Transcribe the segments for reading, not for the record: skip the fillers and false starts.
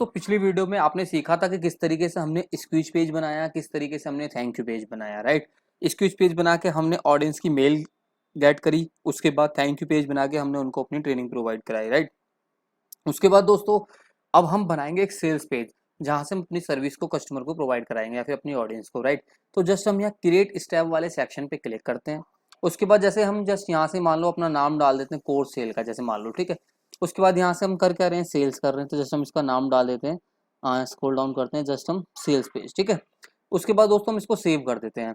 तो पिछली वीडियो में आपने सीखा था कि किस तरीके से हमने स्क्विज पेज बनाया, किस तरीके से हमने थैंक यू पेज बनाया, राइट। स्क्विज पेज बना के हमने ऑडियंस की मेल गेट करी, उसके बाद थैंक यू पेज बना के हमने उनको अपनी ट्रेनिंग प्रोवाइड कराई, राइट। उसके बाद दोस्तों अब हम बनाएंगे एक सेल्स पेज जहां से हम अपनी सर्विस को कस्टमर को प्रोवाइड कराएंगे या फिर अपनी ऑडियंस को, राइट। तो जस्ट हम यहाँ क्रिएट स्टेप वाले सेक्शन पे क्लिक करते हैं। उसके बाद जैसे हम जस्ट यहाँ से मान लो अपना नाम डाल देते हैं कोर्स सेल का, जैसे मान लो, ठीक है। उसके बाद यहाँ से हम कर क्या रहे हैं, सेल्स कर रहे हैं, तो जस्ट हम इसका नाम डाल देते हैं, स्क्रॉल डाउन करते हैं, जस्ट हम सेल्स पेज, ठीक है। उसके बाद दोस्तों हम इसको सेव कर देते हैं,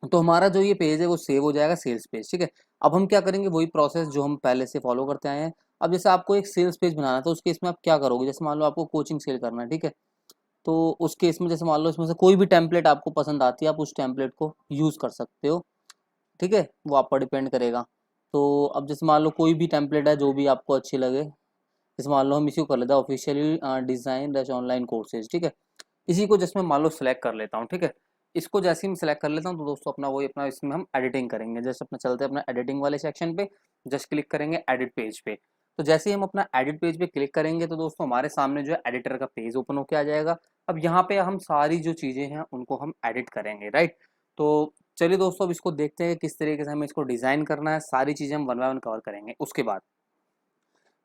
तो हमारा जो ये पेज है वो सेव हो जाएगा सेल्स पेज, ठीक है। अब हम क्या करेंगे, वही प्रोसेस जो हम पहले से फॉलो करते आए हैं। अब जैसे आपको एक सेल्स पेज बनाना है तो उस केस में आप क्या करोगे, जैसे मान लो आपको कोचिंग सेल करना है, ठीक है। तो उस केस में जैसे मान लो इसमें से कोई भी टेम्पलेट आपको पसंद आती है, आप उस टेम्पलेट को यूज कर सकते हो, ठीक है। वो आप पर डिपेंड करेगा। तो अब जैसे मान लो कोई भी टेम्पलेट है जो भी आपको अच्छी लगे, जैसे मान लो हम इसी को कर लेते हैं ऑफिशियली डिजाइन ऑनलाइन कोर्सेज, ठीक है। इसी को जैसे मैं मान लो सेलेक्ट कर लेता हूँ, ठीक है। इसको जैसे ही मैं सेलेक्ट कर लेता हूँ तो दोस्तों अपना वही अपना इसमें हम एडिटिंग करेंगे, जैसे अपना चलते हैं अपना एडिटिंग वाले सेक्शन पे, जस्ट क्लिक करेंगे एडिट पेज पे। तो जैसे ही हम अपना एडिट पेज पे क्लिक करेंगे तो दोस्तों हमारे सामने जो है एडिटर का पेज ओपन होकर आ जाएगा। अब यहाँ पे हम सारी जो चीज़ें हैं उनको हम एडिट करेंगे, राइट। तो चलिए दोस्तों अब इसको देखते हैं किस तरीके से हमें इसको डिज़ाइन करना है, सारी चीज़ें हम वन बाय वन कवर करेंगे उसके बाद।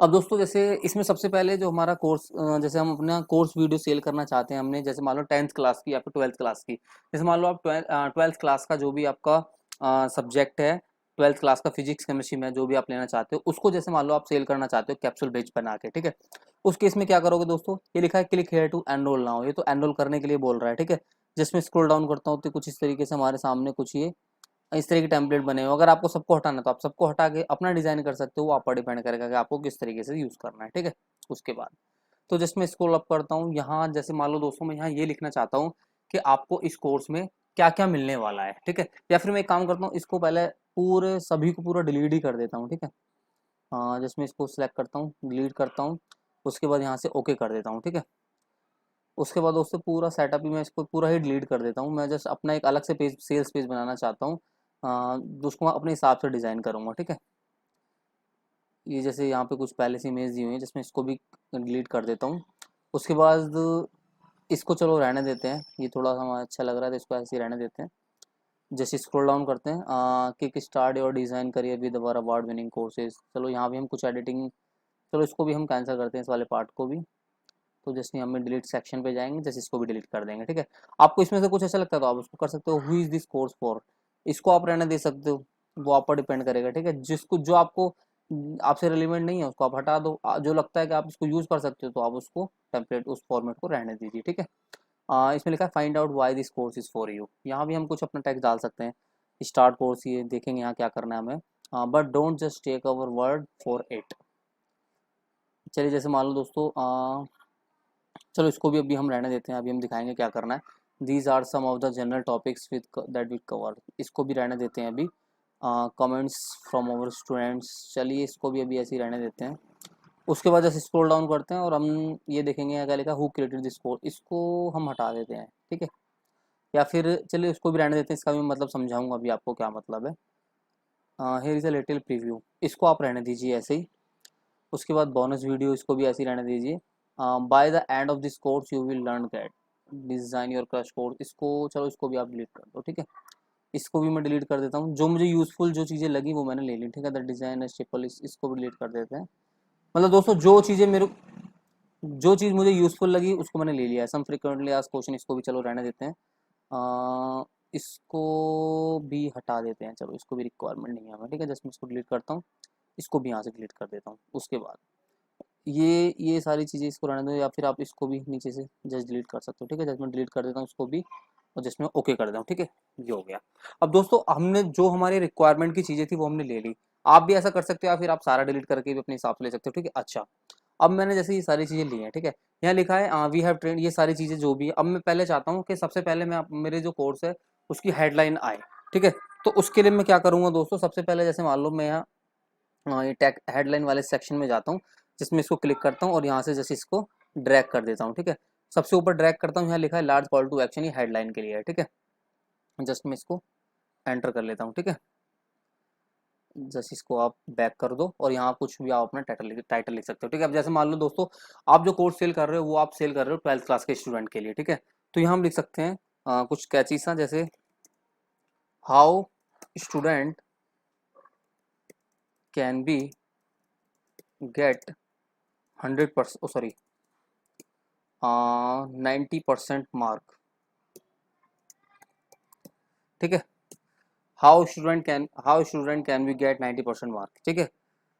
अब दोस्तों जैसे इसमें सबसे पहले जो हमारा कोर्स, जैसे हम अपना कोर्स वीडियो सेल करना चाहते हैं, हमने जैसे मान लो 10th क्लास की या फिर 12th क्लास की, जैसे मान लो आप 12th क्लास का जो भी आपका सब्जेक्ट है, 12th क्लास का फिजिक्स केमिस्ट्री में जो भी आप लेना चाहते हो उसको जैसे मान लो आप सेल करना चाहते हो कैप्सूल बेच बना के, ठीक है। उस केस में क्या करोगे दोस्तों, ये लिखा है click here to enrol now, ये तो एनरोल करने के लिए बोल रहा है, ठीक है। जिसमें स्क्रॉल डाउन करता हूँ तो कुछ इस तरीके से हमारे सामने कुछ ये इस तरह के टेम्पलेट बने हो। अगर आपको सबको हटाना है तो आप सबको हटा के अपना डिजाइन कर सकते हो, वो आप पर डिपेंड करेगा कि आपको किस तरीके से यूज करना है, ठीक है। उसके बाद तो जस्ट मैं स्क्रॉल अप करता हूँ, यहाँ जैसे मान लो दोस्तों मैं यहाँ ये लिखना चाहता हूँ कि आपको इस कोर्स में क्या क्या मिलने वाला है, ठीक है। या फिर मैं एक काम करता हूँ, इसको पहले पूरे सभी को पूरा डिलीट ही कर देता हूँ, ठीक है। जस्ट मैं इसको सिलेक्ट करता हूँ, डिलीट करता हूँ, उसके बाद यहाँ से ओके कर देता हूँ, ठीक है। उसके बाद दोस्तों पूरा सेटअप ही मैं इसको पूरा ही डिलीट कर देता हूँ। मैं जस्ट अपना एक अलग से पेज, सेल्स पेज बनाना चाहता हूँ, उसको मैं अपने हिसाब से डिज़ाइन करूँगा, ठीक है। ये जैसे यहाँ पे कुछ पहले से इमेज दी हुई है, जिसमें इसको भी डिलीट कर देता हूँ। उसके बाद इसको चलो रहने देते हैं, ये थोड़ा हमें अच्छा लग रहा है तो इसको ऐसे ही रहने देते हैं। जैसे स्क्रॉल डाउन करते हैं, kick start your design career with our award winning courses, चलो यहाँ भी हम कुछ एडिटिंग, चलो इसको भी हम कैंसिल करते हैं, इस वाले पार्ट को भी। तो जैसे हमें डिलीट सेक्शन पे जाएंगे, जैसे इसको भी डिलीट कर देंगे, ठीक है। आपको इसमें से कुछ ऐसा लगता है तो आप उसको कर सकते हो, who is this course for, इसको आप रहने दे सकते हो, वो आप पर डिपेंड करेगा, ठीक है। जिसको जो आपको आपसे रिलेवेंट नहीं है उसको आप हटा दो, जो लगता है कि आप इसको यूज कर सकते हो तो आप उसको टेम्पलेट उस फॉर्मेट को रहने दीजिए, ठीक है। इसमें लिखा है find out why this course is for you, यहाँ भी हम कुछ अपना टेक्स्ट डाल सकते हैं। स्टार्ट कोर्स, ये देखेंगे यहाँ क्या करना है हमें, but don't just take our word for it. चलिए जैसे मान लो दोस्तों, चलो इसको भी अभी हम रहने देते हैं, अभी हम दिखाएंगे क्या करना है। These are some of the general topics with that we cover, इसको भी रहने देते हैं अभी। कमेंट्स फ्रॉम आवर स्टूडेंट्स, चलिए इसको भी अभी ऐसे ही रहने देते हैं। उसके बाद जैसे स्क्रॉल डाउन करते हैं और हम ये देखेंगे क्या लिखा, हु क्रिएटेड दिस कोड, इसको हम हटा देते हैं, ठीक है। या फिर चलिए उसको भी रहने देते हैं, इसका भी मतलब समझाऊंगा अभी आपको क्या मतलब है। Here is a little preview, इसको आप रहने दीजिए ऐसे ही। उसके बाद बोनस वीडियो, इसको भी ऐसे ही रहने दीजिए। By the end of this course you will learn that design your crush course, इसको चलो इसको भी आप डिलीट कर दो, ठीक है। इसको भी मैं डिलीट कर देता हूँ, जो मुझे यूज़फुल जो चीज़ें लगी वो मैंने ले ली, ठीक है। द डिज़ाइन स्टेपल, इसको भी डिलीट कर देते हैं। मतलब दोस्तों जो चीज़ें मेरे, जो चीज़ मुझे यूज़फुल लगी उसको मैंने ले लिया है। सम फ्रिक्वेंटली आस्क्ड क्वेश्चन, इसको भी चलो रहने देते हैं। इसको भी हटा देते हैं, चलो इसको भी रिक्वायरमेंट नहीं है हमें, ठीक है। जस्ट मैं इसको डिलीट करता हूँ, इसको भी यहाँ से डिलीट कर देता हूँ। उसके बाद ये सारी चीज़ें इसको रहने दो, या फिर आप इसको भी नीचे से जस्ट डिलीट कर सकते हो, ठीक है। जस्ट मैं डिलीट कर देता हूँ इसको भी, और जस्ट मैं ओके कर देता हूँ, ठीक है। ये हो गया। अब दोस्तों हमने जो हमारे रिक्वायरमेंट की चीज़ें थी वो हमने ले ली, आप भी ऐसा कर सकते हो या फिर आप सारा डिलीट करके भी अपने हिसाब से ले सकते हो, ठीक है। अच्छा, अब मैंने जैसे ये सारी चीज़ें ली हैं, ठीक है। यहाँ लिखा है वी हैव ट्रेंड, ये सारी चीज़ें जो भी है। अब मैं पहले चाहता हूँ कि सबसे पहले मैं मेरे जो कोर्स है उसकी हेडलाइन आए, ठीक है। तो उसके लिए मैं क्या करूँगा दोस्तों, सबसे पहले जैसे मान लो मैं यहाँ ये टैग हेडलाइन वाले सेक्शन में जाता हूँ, जिसमें इसको क्लिक करता हूँ और यहाँ से जैसे इसको ड्रैग कर देता हूँ, ठीक है। सबसे ऊपर ड्रैग करता हूँ, यहाँ लिखा है लार्ज कॉल टू एक्शन, ये हेडलाइन के लिए है, ठीक है। जस्ट मैं इसको एंटर कर लेता हूँ, ठीक है। जस्ट इसको आप बैक कर दो और यहाँ कुछ भी आप अपना टाइटल लिख सकते हो, ठीक है। अब जैसे मान लो दोस्तों आप जो कोर्स सेल कर रहे हो वो आप सेल कर रहे हो 12th क्लास के स्टूडेंट के लिए, ठीक है। तो यहाँ हम लिख सकते हैं कुछ कैची सा, जैसे how student can be get 100%, sorry 90% mark, ठीक है। How student can be get 90% mark, ठीक है।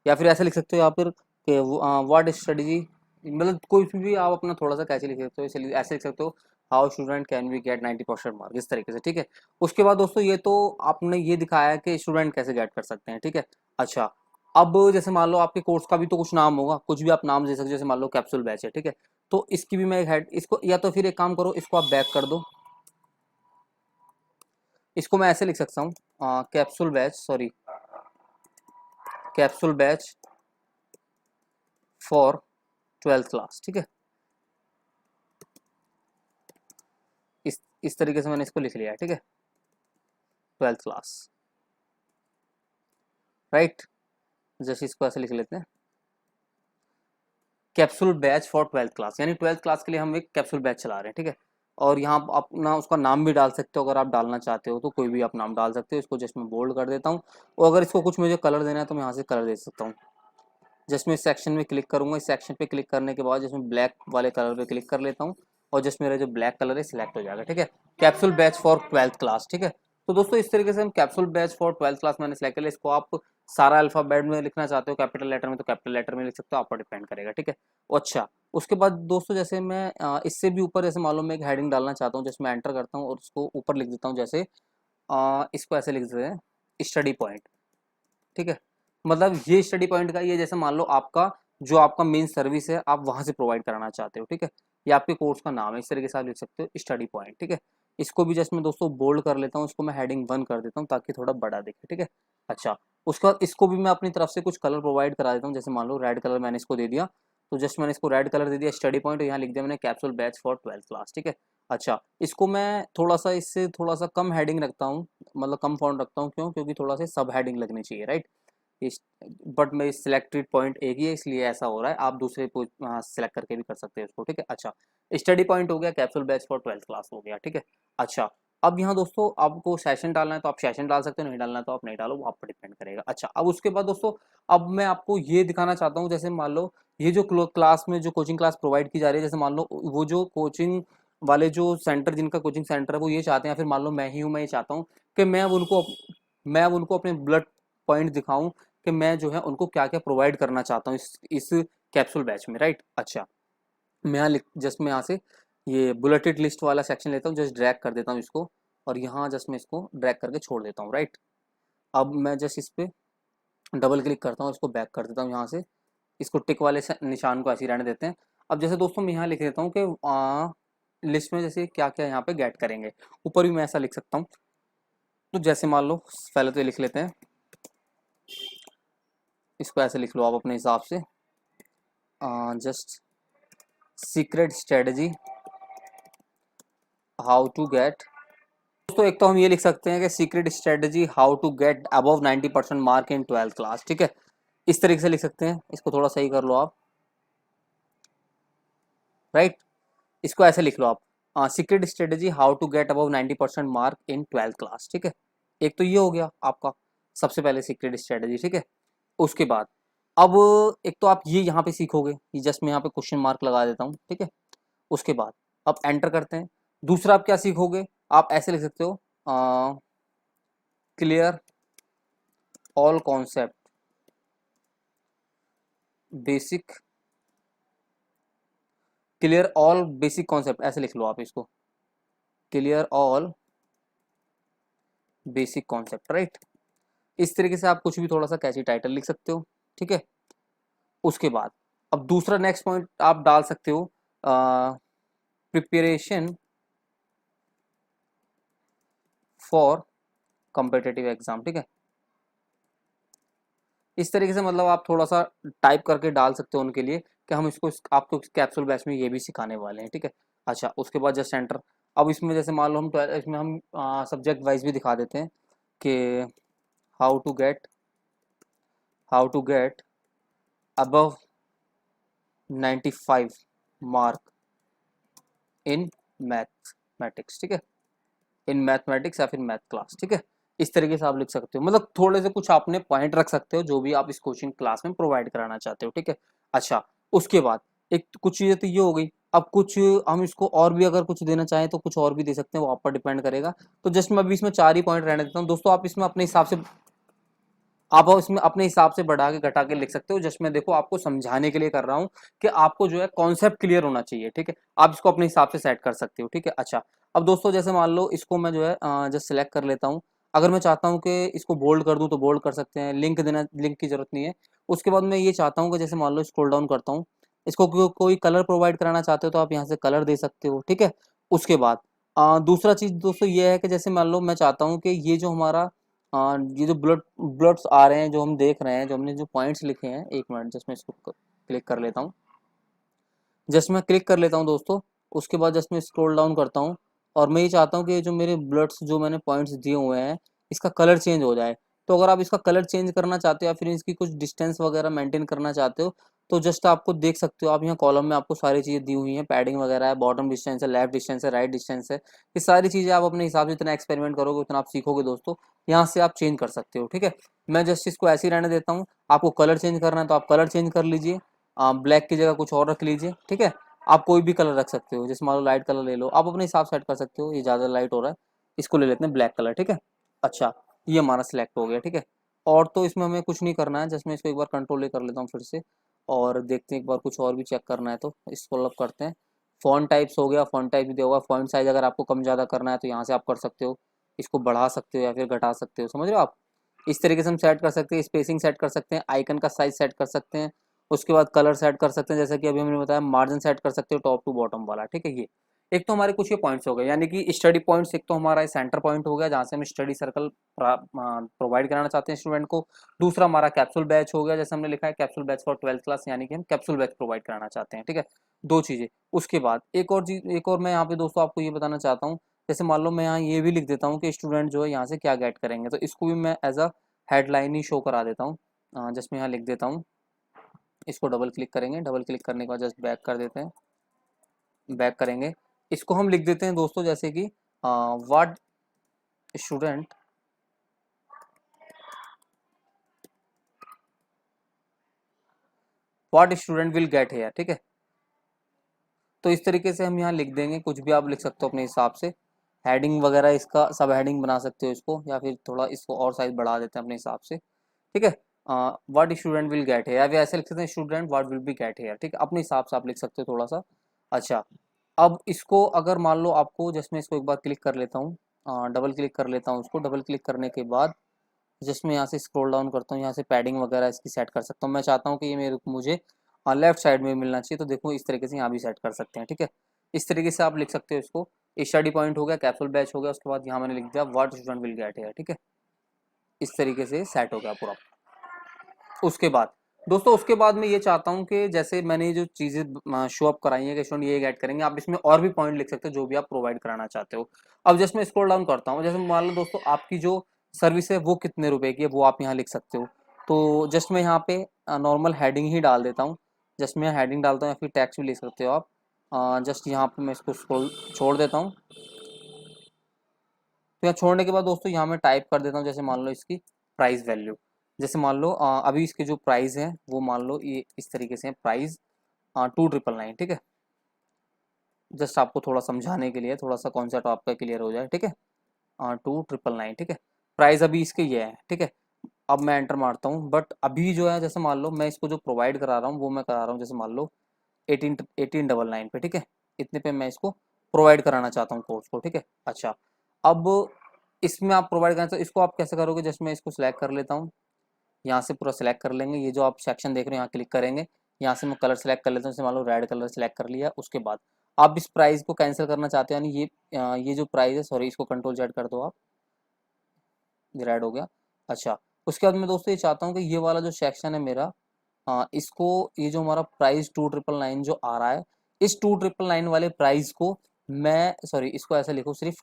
या फिर ऐसे लिख सकते हो, या फिर व्हाट स्ट्रेटजी, मतलब कोई भी आप अपना थोड़ा सा कैसे लिख सकते हो, ऐसे लिख सकते हो how student can be get 90% mark, इस तरीके से, ठीक है। उसके बाद दोस्तों ये तो आपने ये दिखाया कि स्टूडेंट कैसे गेट कर सकते हैं, ठीक है। अच्छा, अब जैसे मान लो आपके कोर्स का भी तो कुछ नाम होगा, कुछ भी आप नाम दे सकते हो, जैसे मान लो कैप्सूल बैच है, ठीक है। तो इसकी भी मैं एक हेड, इसको या तो फिर एक काम करो, इसको आप बैक कर दो, इसको मैं ऐसे लिख सकता हूँ capsule batch, sorry capsule batch for 12th class, ठीक है। इस तरीके से मैंने इसको लिख लिया है, ठीक है, 12th क्लास, राइट। जैसे इसको ऐसे लिख लेते हैं capsule batch for 12th class, यानी 12th क्लास के लिए हम एक कैप्सूल बैच चला रहे हैं, ठीक है। और यहाँ आप अपना उसका नाम भी डाल सकते हो, अगर आप डालना चाहते हो तो कोई भी आप नाम डाल सकते हो। इसको जस्ट मैं बोल्ड कर देता हूँ, और अगर इसको कुछ मुझे कलर देना है तो मैं यहाँ से कलर दे सकता हूँ। जस्ट मैं इस सेक्शन में क्लिक करूंगा, इस सेक्शन पे क्लिक करने के बाद जिसमें ब्लैक वाले कलर पे क्लिक कर लेता हूँ, और जस्ट मेरा जो ब्लैक कलर है सिलेक्ट हो जाएगा, ठीक है। Capsule batch for 12th class, ठीक है। तो दोस्तों इस तरीके से हम capsule batch for 12th class मैंने सेलेक्ट कर लिया। इसको आप सारा अल्फाबेट में लिखना चाहते हो कैपिटल लेटर में तो कैपिटल लेटर में लिख सकते हो, आप पर डिपेंड करेगा, ठीक है। अच्छा, उसके बाद दोस्तों जैसे मैं इससे भी ऊपर जैसे मालूम मैं एक हेडिंग डालना चाहता हूँ, जैसे मैं एंटर करता हूँ और उसको ऊपर लिख देता हूँ, जैसे इसको ऐसे लिख देते हैं स्टडी पॉइंट, ठीक है। मतलब ये स्टडी पॉइंट का ये, जैसे मान लो आपका जो आपका मेन सर्विस है आप वहां से प्रोवाइड कराना चाहते हो, ठीक है। या आपके कोर्स का नाम है, इस तरीके से आप लिख सकते हो स्टडी पॉइंट, ठीक है। इसको भी जस्ट मैं दोस्तों बोल्ड कर लेता हूँ, इसको मैं हेडिंग 1 कर देता हूँ ताकि थोड़ा बड़ा दिखे, ठीक है। अच्छा, उसके बाद इसको भी मैं अपनी तरफ से कुछ कलर प्रोवाइड करा देता हूँ, जैसे मान लो रेड कलर मैंने इसको दे दिया, तो जस्ट मैंने इसको रेड कलर दे दिया स्टडी पॉइंट, यहाँ लिख दिया मैंने capsule batch for 12th class, ठीक है। अच्छा, इसको मैं थोड़ा सा इससे थोड़ा सा कम हेडिंग रखता हूँ, मतलब कम फॉन्ट रखता हूँ, क्यों, क्योंकि थोड़ा सा सब हेडिंग लगनी चाहिए, राइट। इस बट मेरी सिलेक्टेड पॉइंट एक ही है इसलिए ऐसा हो रहा है, आप दूसरे को सिलेक्ट करके भी कर सकते हैं उसको, ठीक है। अच्छा, स्टडी पॉइंट हो गया, capsule batch for 12th class हो गया, ठीक है। अच्छा, अब यहाँ दोस्तों आपको सेशन डालना है तो आप सेशन डाल सकते हो, नहीं डालना है तो आप नहीं डालो, वो आप पर डिपेंड करेगा। अच्छा, अब उसके बाद दोस्तों अब मैं आपको ये दिखाना चाहता हूँ, जैसे मान लो ये जो क्लास में जो कोचिंग क्लास प्रोवाइड की जा रही है, जैसे मान लो वो जो कोचिंग वाले जो सेंटर, जिनका कोचिंग सेंटर है वो ये चाहते हैं, फिर मान लो मैं ही हूँ, मैं ये चाहता हूँ कि मैं अब उनको अपने ब्लड पॉइंट दिखाऊं कि मैं जो है उनको क्या क्या प्रोवाइड करना चाहता हूँ इस कैप्सूल बैच में, राइट। अच्छा, मैं यहाँ जस्ट मैं यहाँ से ये बुलेटेड लिस्ट वाला सेक्शन लेता हूँ, जस्ट ड्रैग कर देता हूँ इसको, और यहाँ जस्ट मैं इसको ड्रैग करके छोड़ देता हूँ, राइट। अब मैं जस्ट इस पे डबल क्लिक करता हूँ, इसको बैक कर देता हूँ यहाँ से, इसको टिक वाले निशान को ऐसे ही रहने देते हैं। अब जैसे दोस्तों मैं यहाँ लिख देता हूँ कि लिस्ट में जैसे क्या क्या यहाँ पे गेट करेंगे, ऊपर भी मैं ऐसा लिख सकता हूँ। तो जैसे मान लो पहले तो ये लिख लेते हैं, इसको ऐसे लिख लो आप अपने हिसाब से, just secret strategy how to get. दोस्तों एक तो हम ये लिख सकते हैं कि secret strategy how to get above 90% mark in 12th class, ठीक है। इस तरीके से लिख सकते हैं, इसको थोड़ा सही कर लो आप, राइट। इसको ऐसे लिख लो आप secret strategy how to get above 90% mark in 12th class, ठीक है। एक तो ये हो गया आपका सबसे पहले सीक्रेट स्ट्रेटजी, ठीक है। उसके बाद अब एक तो आप ये यहाँ पे सीखोगे, ये जस्ट मैं यहाँ पे क्वेश्चन मार्क लगा देता हूँ, ठीक है। उसके बाद आप एंटर करते हैं। दूसरा आप क्या सीखोगे, आप ऐसे लिख सकते हो clear all concept basic, clear all basic concept, ऐसे लिख लो आप इसको, clear all basic concept, right. इस तरीके से आप कुछ भी थोड़ा सा कैची टाइटल लिख सकते हो, ठीक है। उसके बाद अब दूसरा नेक्स्ट पॉइंट आप डाल सकते हो प्रिपरेशन फॉर कॉम्पिटिटिव एग्जाम, ठीक है। इस तरीके से मतलब आप थोड़ा सा टाइप करके डाल सकते हो उनके लिए कि हम इसको आपको कैप्सूल बैच में ये भी सिखाने वाले हैं, ठीक है। अच्छा, उसके बाद जस्ट एंटर। अब इसमें जैसे मान लो हम इसमें हम सब्जेक्ट वाइज भी दिखा देते हैं कि how to get how to get above 95 mark in mathematics, ठीक है, इन मैथमेटिक्स या फिर मैथ क्लास, ठीक है। इस तरीके से आप लिख सकते हो, मतलब थोड़े से कुछ आपने पॉइंट रख सकते हो जो भी आप इस कोचिंग क्लास में प्रोवाइड कराना चाहते हो, ठीक है। अच्छा, उसके बाद एक कुछ चीजें तो ये हो गई। अब कुछ हम इसको और भी अगर कुछ देना चाहें तो कुछ और भी दे सकते हैं, वो आप पर डिपेंड करेगा। तो जस्ट मैं अभी इसमें 4 ही पॉइंट रहने देता हूँ दोस्तों, आप इसमें अपने हिसाब से आप इसमें अपने हिसाब से बढ़ा के घटा के लिख सकते हो। जस्ट मैं देखो आपको समझाने के लिए कर रहा हूँ कि आपको जो है कॉन्सेप्ट क्लियर होना चाहिए, ठीक है। आप इसको अपने हिसाब से सेट कर सकते हो, ठीक है। अच्छा, अब दोस्तों जैसे मान लो इसको मैं जो है जस्ट सिलेक्ट कर लेता हूँ। अगर मैं चाहता हूँ कि इसको बोल्ड कर दूं तो बोल्ड कर सकते हैं, लिंक की जरूरत नहीं है। उसके बाद मैं ये चाहता हूँ कि जैसे मान लो स्क्रॉल डाउन करता हूँ, इसको कोई कलर प्रोवाइड कराना चाहते हो तो आप यहाँ से कलर दे सकते हो, ठीक है। उसके बाद दूसरा चीज दोस्तों ये है कि जैसे मान लो मैं चाहता हूँ कि ये जो हमारा ये जो ब्लड्स आ रहे हैं, जो हम देख रहे हैं, जो हमने जो पॉइंट्स लिखे हैं, एक मिनट जस्ट मैं इसको क्लिक कर लेता हूँ। जस्ट मैं क्लिक कर लेता हूँ दोस्तों। उसके बाद जस्ट मैं स्क्रॉल डाउन करता हूँ और मैं ये चाहता हूँ कि जो मेरे ब्लड्स जो मैंने पॉइंट्स दिए हुए हैं, इसका कलर चेंज हो जाए। तो अगर आप इसका कलर चेंज करना चाहते हो या फिर इसकी कुछ डिस्टेंस वगैरह मेंटेन करना चाहते हो तो जस्ट आपको देख सकते हो, आप यहाँ कॉलम में आपको सारी चीज़ें दी हुई हैं, पैडिंग वगैरह है, बॉटम डिस्टेंस है, लेफ्ट डिस्टेंस है, राइट डिस्टेंस है। ये सारी चीज़ें आप अपने हिसाब से जितना एक्सपेरिमेंट करोगे उतना आप सीखोगे दोस्तों, यहाँ से आप चेंज कर सकते हो, ठीक है। मैं जस्ट इसको ऐसे ही रहने देता हूँ। आपको कलर चेंज करना है तो आप कलर चेंज कर लीजिए, ब्लैक की जगह कुछ और रख लीजिए, ठीक है। आप कोई भी कलर रख सकते हो, जैसे मान लो लाइट कलर ले लो, आप अपने हिसाब सेट कर सकते हो। ये ज़्यादा लाइट हो रहा है, इसको ले लेते हैं ब्लैक कलर, ठीक है। अच्छा, ये हमारा सिलेक्ट हो गया, ठीक है। और तो इसमें हमें कुछ नहीं करना है, जस्ट मैं इसको एक बार कंट्रोल कर लेता हूँ फिर से और देखते हैं एक बार कुछ और भी चेक करना है तो इसको अब करते हैं। फ़ॉन्ट टाइप्स हो गया, फ़ॉन्ट टाइप भी दिया होगा। फ़ॉन्ट साइज़ अगर आपको कम ज़्यादा करना है तो यहाँ से आप कर सकते हो, इसको बढ़ा सकते हो या फिर घटा सकते हो, समझ रहे हो आप। इस तरीके से हम सेट कर सकते हैं, स्पेसिंग सेट कर सकते हैं, आइकन का साइज सेट कर सकते हैं। उसके बाद कलर सेट कर सकते हैं, जैसा कि अभी हमने बताया मार्जिन सेट कर सकते हो टॉप टू बॉटम वाला, ठीक है। ये एक तो हमारे कुछ ये पॉइंट्स हो गए, यानी कि स्टडी पॉइंट्स। एक तो हमारा सेंटर पॉइंट हो गया जहाँ से हम स्टडी सर्कल प्रोवाइड कराना चाहते हैं स्टूडेंट को। दूसरा हमारा कैप्सूल बैच हो गया, जैसे हमने लिखा है capsule batch for 12th class, यानी कि हम कैप्सूल बैच प्रोवाइड कराना चाहते हैं, ठीक है। दो चीजें। उसके बाद एक और मैं यहाँ पे दोस्तों आपको ये बताना चाहता हूँ। जैसे मान लो मैं यहाँ ये भी लिख देता हूँ कि स्टूडेंट जो है यहाँ से क्या गेट करेंगे, तो इसको भी मैं एज अ हेडलाइन ही शो करा देता हूँ। जस्ट मैं यहाँ लिख देता हूँ, इसको डबल क्लिक करेंगे, डबल क्लिक करने के बाद जस्ट बैक कर देते हैं, बैक करेंगे। इसको हम लिख देते हैं दोस्तों जैसे कि what student will get here, ठीक है। तो इस तरीके से हम यहाँ लिख देंगे, कुछ भी आप लिख सकते हो अपने हिसाब से। हेडिंग वगैरह इसका सब हेडिंग बना सकते हो इसको, या फिर थोड़ा इसको और साइज बढ़ा देते हैं अपने हिसाब से, ठीक है। What student will get here, या फिर ऐसे लिख सकते हैं student what will be get here, ठीक है। अपने हिसाब से आप लिख सकते हो थोड़ा सा। अच्छा, अब इसको अगर मान लो आपको, जस्ट मैं इसको एक बार क्लिक कर लेता हूँ, डबल क्लिक कर लेता हूँ उसको। डबल क्लिक करने के बाद जस्ट मैं यहाँ से स्क्रॉल डाउन करता हूँ, यहाँ से पैडिंग वगैरह इसकी सेट कर सकता हूँ। मैं चाहता हूँ कि ये मुझे लेफ्ट साइड में मिलना चाहिए, तो देखो इस तरीके से यहाँ भी सेट कर सकते हैं, ठीक है। इस तरीके से आप लिख सकते हो इसको। स्टडी पॉइंट हो गया, कैप्सूल बैच हो गया, उसके बाद यहाँ मैंने लिख दिया व्हाट स्टूडेंट विल गेट है, ठीक है। इस तरीके से सेट हो गया पूरा। उसके बाद दोस्तों, उसके बाद मैं ये चाहता हूँ कि जैसे मैंने ये जो चीज़ें शो अप कराई है कि स्टूडेंट ये ऐड करेंगे, आप इसमें और भी पॉइंट लिख सकते हो जो भी आप प्रोवाइड कराना चाहते हो। अब जैसे मैं स्क्रॉल डाउन करता हूँ, जैसे मान लो दोस्तों आपकी जो सर्विस है वो कितने रुपए की है, वो आप यहाँ लिख सकते हो। तो जस्ट मैं यहाँ पे नॉर्मल हेडिंग ही डाल देता हूँ। जस्ट मैं हेडिंग डालता हूँ या फिर टैक्स भी लिख सकते हो आप। जस्ट यहाँ पे मैं इसको स्क्रॉल छोड़ देता हूँ। तो यहाँ छोड़ने के बाद दोस्तों यहाँ मैं टाइप कर देता हूँ, जैसे मान लो इसकी प्राइस वैल्यू। जैसे मान लो अभी इसके जो प्राइस है वो मान लो ये इस तरीके से है, प्राइस 2999, ठीक है। जस्ट आपको थोड़ा समझाने के लिए, थोड़ा सा कॉन्सेप्ट आपका क्लियर हो जाए, ठीक है। 2999, ठीक है। प्राइस अभी इसके ये है, ठीक है। अब मैं एंटर मारता हूँ, बट अभी जो है जैसे मान लो मैं इसको जो प्रोवाइड करा रहा हूँ वो मैं करा रहा हूँ जैसे मान लो 1899 पे, ठीक है। इतने पे मैं इसको प्रोवाइड कराना चाहता हूँ कोर्स को, ठीक है। अच्छा, अब इसमें आप प्रोवाइड करना चाहिए, इसको आप कैसे करोगे, जस्ट मैं इसको सिलेक्ट कर लेता हूँ। यहाँ से पूरा सिलेक्ट कर लेंगे, ये जो आप सेक्शन देख रहे हो यहाँ क्लिक करेंगे। यहाँ से मैं कलर सेलेक्ट कर लेता हूँ, जैसे मान लो रेड कलर सेलेक्ट कर लिया। उसके बाद आप इस प्राइस को कैंसिल करना चाहते हो, यानी ये जो प्राइस है, सॉरी इसको कंट्रोल जेड कर दो आप, ये रेड हो गया। अच्छा, उसके बाद मैं दोस्तों ये चाहता हूँ कि ये वाला जो सेक्शन है मेरा, इसको, ये जो हमारा प्राइस 2999 जो आ रहा है, इस 2999 वाले प्राइस को मैं, सॉरी इसको ऐसे लिखो सिर्फ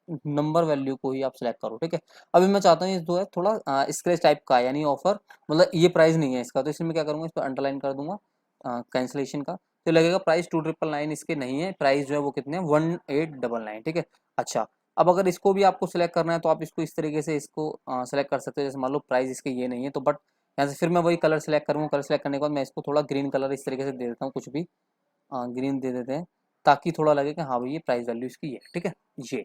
नंबर वैल्यू को ही आप सिलेक्ट करो, ठीक है। अभी मैं चाहता हूँ ये जो है थोड़ा स्क्रैच टाइप का है, यानी ऑफर मतलब ये प्राइस नहीं है इसका, तो इसमें क्या करूँगा, इस पर अंडरलाइन कर दूंगा कैंसिलेशन का, तो लगेगा प्राइस 2999 इसके नहीं है, प्राइस जो है वो कितने 1899, ठीक है। अच्छा, अब अगर इसको भी आपको सिलेक्ट करना है तो आप इसको इस तरीके से इसको सेलेक्ट कर सकते हो, जैसे मान लो प्राइस इसके ये नहीं है तो बट यहाँ से फिर मैं वही कलर सेलेक्ट करूँगा, कलर सेलेक्ट करने के बाद मैं इसको थोड़ा ग्रीन कलर इस तरीके से दे देता हूँ, कुछ भी ग्रीन दे देते हैं, ताकि थोड़ा लगे कि हाँ भाई ये प्राइस वैल्यू इसकी है, ठीक है ये।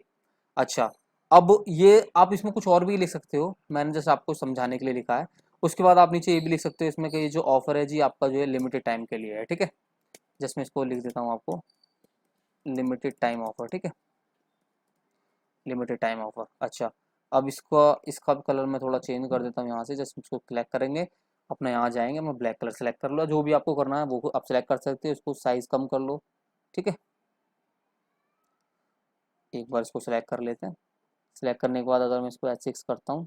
अच्छा, अब ये आप इसमें कुछ और भी लिख सकते हो, मैंने जैसे आपको समझाने के लिए लिखा है। उसके बाद आप नीचे ये भी लिख सकते हो इसमें कि ये जो ऑफर है जी आपका जो है लिमिटेड टाइम के लिए है, ठीक है। जिसमें इसको लिख देता हूँ आपको लिमिटेड टाइम ऑफर, ठीक है, लिमिटेड टाइम ऑफर। अच्छा, अब इसका भी कलर मैं थोड़ा चेंज कर देता हूँ यहाँ से, जस्ट इसको सिलेक्ट करेंगे, अपना यहाँ जाएंगे, मैं ब्लैक कलर सेलेक्ट कर लो, जो भी आपको करना है वो आप सेलेक्ट कर सकते हो, इसको साइज कम कर लो, ठीक है। एक बार इसको सिलेक्ट कर लेते हैं, सिलेक्ट करने के बाद अगर मैं इसको H6 करता हूँ,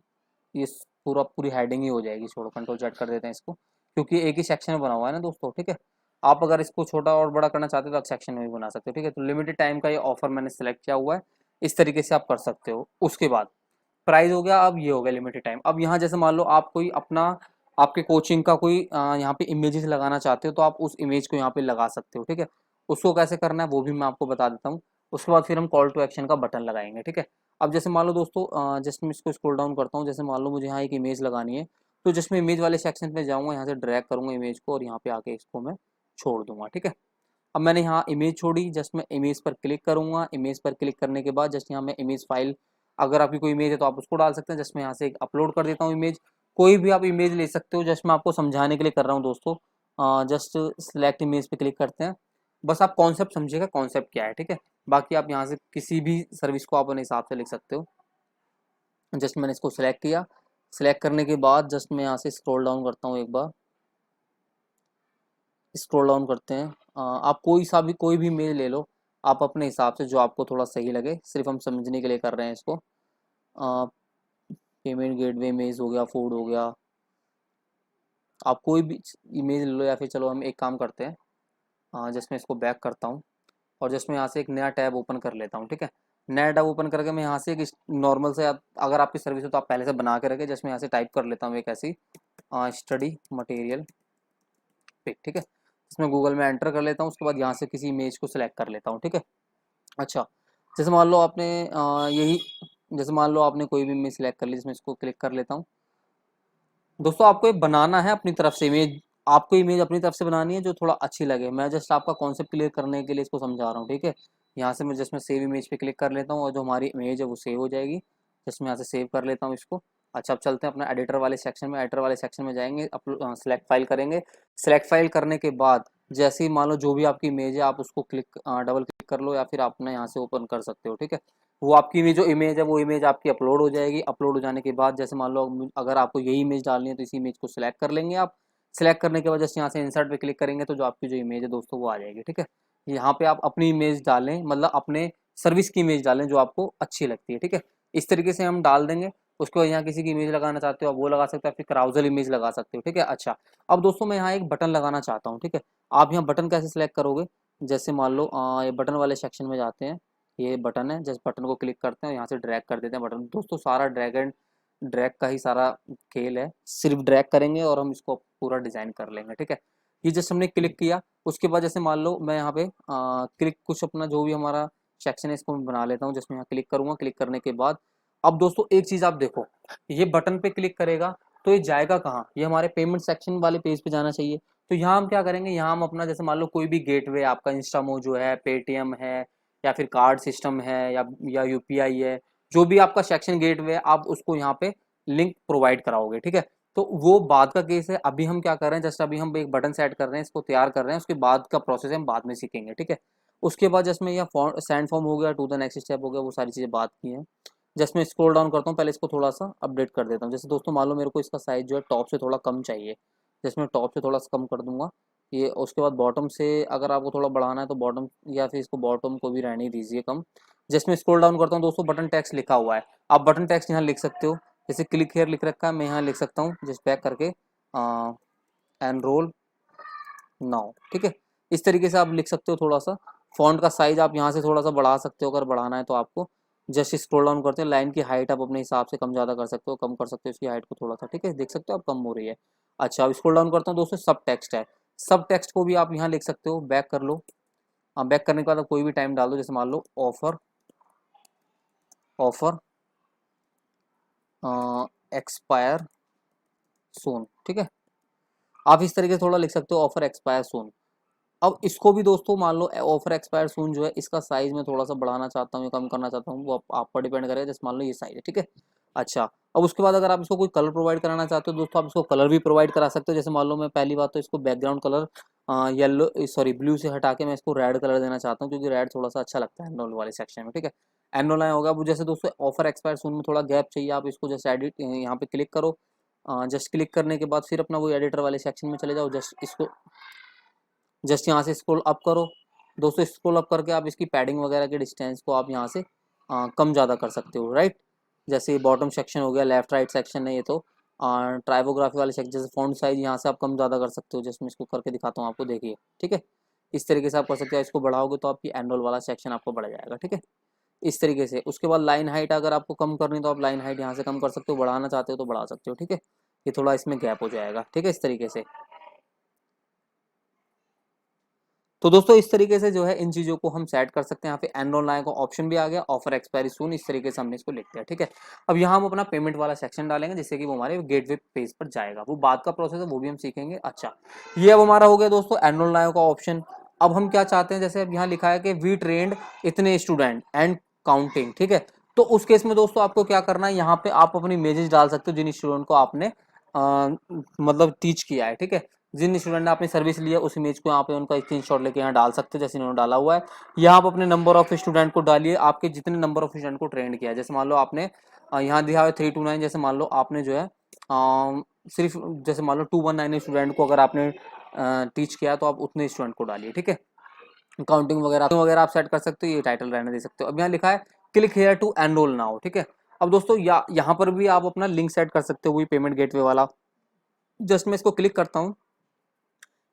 ये पूरी हेडिंग ही हो जाएगी, छोड़ो कंट्रोल Z कर देते हैं इसको, क्योंकि एक ही सेक्शन में बना हुआ है ना दोस्तों, ठीक है। आप अगर इसको छोटा और बड़ा करना चाहते हो तो आप सेक्शन में भी बना सकते हो, ठीक है। तो लिमिटेड टाइम का ये ऑफर मैंने सेलेक्ट किया हुआ है, इस तरीके से आप कर सकते हो। उसके बाद प्राइस हो गया, अब ये हो गया लिमिटेड टाइम। अब यहाँ जैसे मान लो आप कोई अपना आपके कोचिंग का कोई यहाँ पे इमेजेस लगाना चाहते हो तो आप उस इमेज को यहाँ पे लगा सकते हो, ठीक है। उसको कैसे करना है वो भी मैं आपको बता देता हूँ। उसके बाद फिर हम कॉल टू एक्शन का बटन लगाएंगे, ठीक है। अब जैसे मान लो दोस्तों जस्ट मैं इसको स्क्रॉल डाउन करता हूँ, जैसे मान लो मुझे यहाँ एक इमेज लगानी है, तो जिसमें इमेज वाले सेक्शन में जाऊँगा, यहाँ से ड्रैग करूँगा इमेज को और यहाँ पे आके इसको मैं छोड़ दूंगा, ठीक है। अब मैंने यहाँ इमेज छोड़ी, जस्ट मैं इमेज पर क्लिक करूंगा, इमेज पर क्लिक करने के बाद जस्ट यहाँ मैं इमेज फाइल, अगर आपकी कोई इमेज है तो आप उसको डाल सकते हैं, जस्ट मैं यहाँ से एक अपलोड कर देता हूँ इमेज। कोई भी आप इमेज ले सकते हो, जस्ट मैं आपको समझाने के लिए कर रहा हूँ दोस्तों। जस्ट सिलेक्ट इमेज पे क्लिक करते हैं, बस आप कॉन्सेप्ट समझिएगा कॉन्सेप्ट क्या है, ठीक है। बाकी आप यहाँ से किसी भी सर्विस को आप अपने हिसाब से लिख सकते हो। जस्ट मैंने इसको सिलेक्ट किया, सिलेक्ट करने के बाद जस्ट मैं यहाँ से स्क्रॉल डाउन करता हूँ, एक बार स्क्रॉल डाउन करते हैं। आप कोई भी इमेज ले लो, आप अपने हिसाब से जो आपको थोड़ा सही लगे, सिर्फ हम समझने के लिए कर रहे हैं इसको। पेमेंट गेटवे इमेज हो गया, फूड हो गया, आप कोई भी इमेज ले लो, या फिर चलो हम एक काम करते हैं, जस्ट मैं इसको बैक करता हूँ और जस्ट मैं यहाँ से एक नया टैब ओपन कर लेता हूँ, ठीक है। नया टैब ओपन करके मैं यहाँ से एक नॉर्मल से अगर आपकी सर्विस हो तो आप पहले से बना के रखें, जस्ट मैं यहाँ से टाइप कर लेता हूँ एक ऐसी स्टडी मटेरियल पिक, ठीक है। इसमें गूगल में एंटर कर लेता हूँ, उसके बाद यहाँ से किसी इमेज को सिलेक्ट कर लेता हूँ, ठीक है। अच्छा, जैसे मान लो आपने यही जैसे मान लो आपने कोई भी इमेज सिलेक्ट कर ली, जिसमें इसको क्लिक कर लेता हूँ। दोस्तों आपको ये बनाना है अपनी तरफ से इमेज, आपको इमेज अपनी तरफ से बनानी है जो थोड़ा अच्छी लगे। मैं जस्ट आपका कॉन्सेप्ट क्लियर करने के लिए इसको समझा रहा हूँ, ठीक है। यहाँ से मैं जस्ट मैं सेव इमेज पे क्लिक कर लेता हूँ और जो हमारी इमेज है वो सेव हो जाएगी। जस्ट मैं यहाँ से सेव कर लेता हूँ इसको। अच्छा, अब चलते हैं अपना एडिटर वाले सेक्शन में। एडिटर वाले सेक्शन में जाएंगे, अपलोड सेलेक्ट फाइल करेंगे। सेलेक्ट फाइल करने के बाद जैसे ही मान लो जो भी आपकी इमेज है आप उसको डबल क्लिक कर लो, या फिर आप यहाँ से ओपन कर सकते हो, ठीक है। वो आपकी जो इमेज है वो इमेज आपकी अपलोड हो जाएगी। अपलोड हो जाने के बाद जैसे मान लो अगर आपको यही इमेज डालनी है तो इसी इमेज को सिलेक्ट कर लेंगे आप। सिलेक्ट करने के बाद जैसे यहाँ से इंसर्ट पे क्लिक करेंगे तो जो आपकी जो इमेज है दोस्तों वो आ जाएगी, ठीक है। यहाँ पे आप अपनी इमेज डालें, मतलब अपने सर्विस की इमेज डालें जो आपको अच्छी लगती है, ठीक है। इस तरीके से हम डाल देंगे। उसके बाद यहाँ किसी की इमेज लगाना चाहते हो आप वो लगा सकते हो, फिर क्राउजल इमेज लगा सकते हो, ठीक है। अच्छा, अब दोस्तों मैं यहाँ एक बटन लगाना चाहता हूँ, ठीक है। आप यहाँ बटन कैसे सिलेक्ट करोगे, जैसे मान लो ये बटन वाले सेक्शन में जाते हैं, ये बटन है, जस्ट बटन को क्लिक करते हैं, यहाँ से ड्रैग कर देते हैं बटन। दोस्तों सारा ड्रैग का ही सारा खेल है, सिर्फ ड्रैग करेंगे और हम इसको पूरा डिजाइन कर लेंगे, ठीक है। ये जस्ट हमने क्लिक किया, उसके बाद जैसे मान लो मैं यहाँ पे क्लिक कुछ अपना जो भी हमारा सेक्शन है इसको मैं बना लेता हूँ, जिसमें यहाँ क्लिक करूंगा। क्लिक करने के बाद अब दोस्तों एक चीज आप देखो, ये बटन पे क्लिक करेगा तो ये जाएगा कहाँ, ये हमारे पेमेंट सेक्शन वाले पेज पे जाना चाहिए। तो यहाँ हम क्या करेंगे, यहाँ हम अपना जैसे मान लो कोई भी गेटवे आपका इंस्टामो जो है, पेटीएम है, या फिर कार्ड सिस्टम है, या यूपीआई है, जो भी आपका सेक्शन गेटवे है आप उसको यहाँ पे लिंक प्रोवाइड कराओगे, ठीक है। तो वो बाद का केस है, अभी हम क्या कर रहे हैं, जस्ट अभी हम एक बटन सेट कर रहे हैं, इसको तैयार कर रहे हैं, उसके बाद का प्रोसेस हम बाद में सीखेंगे, ठीक है। उसके बाद जस्ट में यह सेंड फॉर्म हो गया, टू द नेक्स्ट स्टेप हो गया, वो सारी चीज़ें बात की हैं। जस्ट मैं स्क्रॉल डाउन करता हूँ, पहले इसको थोड़ा सा अपडेट कर देता हूँ। जैसे दोस्तों मान लो मेरे को इसका साइज जो है टॉप से थोड़ा कम चाहिए, जैसे मैं टॉप से थोड़ा सा कम कर दूंगा ये। उसके बाद बॉटम से अगर आपको थोड़ा बढ़ाना है तो बॉटम, या फिर इसको बॉटम को भी रहने दीजिए कम। जस्ट मैं स्क्रॉल डाउन करता हूँ दोस्तों, बटन टेक्स्ट लिखा हुआ है, आप बटन टेक्स्ट यहाँ लिख सकते हो। जैसे क्लिक हेयर लिख रखा है, मैं यहाँ लिख सकता हूँ जस्ट बैक करके एनरोल नाउ, ठीक है। इस तरीके से आप लिख सकते हो। थोड़ा सा फॉन्ट का साइज आप यहाँ से थोड़ा सा बढ़ा सकते हो अगर बढ़ाना है तो आपको। जस्ट स्क्रॉल डाउन करते हैं, लाइन की हाइट आप अपने हिसाब से कम ज़्यादा कर सकते हो, कम कर सकते हो इसकी हाइट को थोड़ा सा, ठीक है, देख सकते हो आप कम हो रही है। अच्छा, अब स्क्रॉल डाउन करता हूँ दोस्तों, सब टेक्स्ट है, सब टेक्स्ट को भी आप यहाँ लिख सकते हो, बैक कर लो। बैक करने के बाद आप कोई भी टाइम डाल दो, जैसे मान लो ऑफर, ऑफर एक्सपायर सून, ठीक है, आप इस तरीके से थोड़ा लिख सकते हो, ऑफर एक्सपायर सून। अब इसको भी दोस्तों मान लो ऑफर एक्सपायर सून जो है, इसका साइज मैं थोड़ा सा बढ़ाना चाहता हूँ या कम करना चाहता हूँ, वो आप पर डिपेंड करेगा, जैसे मान लो ये साइज है, ठीक है। अच्छा, अब उसके बाद अगर आप इसको कोई कलर प्रोवाइड कराना चाहते हो दोस्तों, आप इसको कलर भी प्रोवाइड करा सकते हो। जैसे मान लो मैं पहली बात तो इसको background colour yellow sorry blue से हटा के मैं इसको रेड कलर देना चाहता हूँ, क्योंकि रेड थोड़ा सा अच्छा लगता है एनरोल वाले सेक्शन में, ठीक है। एनरोल आया होगा, अब जैसे दोस्तों ऑफर एक्सपायर सून में थोड़ा गैप चाहिए, आप इसको जैसे एडिट यहाँ पे क्लिक करो, जस्ट क्लिक करने के बाद फिर अपना वो एडिटर वाले सेक्शन में चले जाओ, जस्ट यहाँ से स्क्रॉल अप करो दोस्तों, स्क्रॉल अप करके आप इसकी पैडिंग वगैरह के डिस्टेंस को आप यहाँ से कम ज़्यादा कर सकते हो, राइट। जैसे बॉटम सेक्शन हो गया, लेफ्ट राइट सेक्शन है ये तो, ट्राइपोग्राफी वाले सेक्शन, जैसे फॉन्ट साइज यहाँ से आप कम ज़्यादा कर सकते हो, जैसे मैं इसको करके दिखाता हूँ आपको, देखिए, ठीक है। इस तरीके से आप कर सकते हो, इसको बढ़ाओगे तो आपकी एनरोल वाला सेक्शन आपको बढ़ जाएगा, ठीक है, इस तरीके से। उसके बाद लाइन हाइट अगर आपको कम करनी तो आप लाइन हाइट यहाँ से कम कर सकते हो, बढ़ाना चाहते हो तो बढ़ा सकते हो, ठीक है। ये थोड़ा इसमें गैप हो जाएगा, ठीक है, इस तरीके से। तो दोस्तों इस तरीके से जो है इन चीज़ों को हम सेट कर सकते हैं। यहाँ पे एनरोल नाउ का ऑप्शन भी आ गया, ऑफर एक्सपायरी सून, इस तरीके से हमने इसको लिख दिया, ठीक है। अब यहाँ हम अपना पेमेंट वाला सेक्शन डालेंगे, जिससे कि वो हमारे गेटवे पेज पर जाएगा, वो बाद का प्रोसेस है, वो भी हम सीखेंगे। अच्छा, ये अब हमारा हो गया दोस्तों एनरोल नाउ का ऑप्शन। अब हम क्या चाहते हैं, जैसे अब यहाँ लिखा है कि वी ट्रेंड इतने स्टूडेंट एंड काउंटिंग, ठीक है। तो उस केस में दोस्तों आपको क्या करना है, यहाँ पे आप अपनी इमेजेस डाल सकते हो जिन स्टूडेंट को आपने मतलब टीच किया है, ठीक है। जिन स्टूडेंट ने अपनी सर्विस लिया उस इमेज को यहाँ पे उनका स्क्रीनशॉट लेके यहाँ डाल सकते हो, जैसे इन्होंने डाला हुआ है। यहाँ आप अपने नंबर ऑफ स्टूडेंट को डालिए, आपके जितने नंबर ऑफ स्टूडेंट को ट्रेंड किया है। जैसे मान लो आपने यहाँ दिया है 329, जैसे मान लो आपने जो है सिर्फ जैसे मान लो 219 स्टूडेंट को अगर आपने टीच किया तो आप उतने स्टूडेंट को डालिए, ठीक है। काउंटिंग वगैरह आप सेट कर सकते हो, ये टाइटल रहने दे सकते हो। अब यहाँ लिखा है click here to enrol now, ठीक है। अब दोस्तों यहाँ पर भी आप अपना लिंक सेट कर सकते हो, वही पेमेंट गेटवे वाला। जस्ट मैं इसको क्लिक करता हूँ,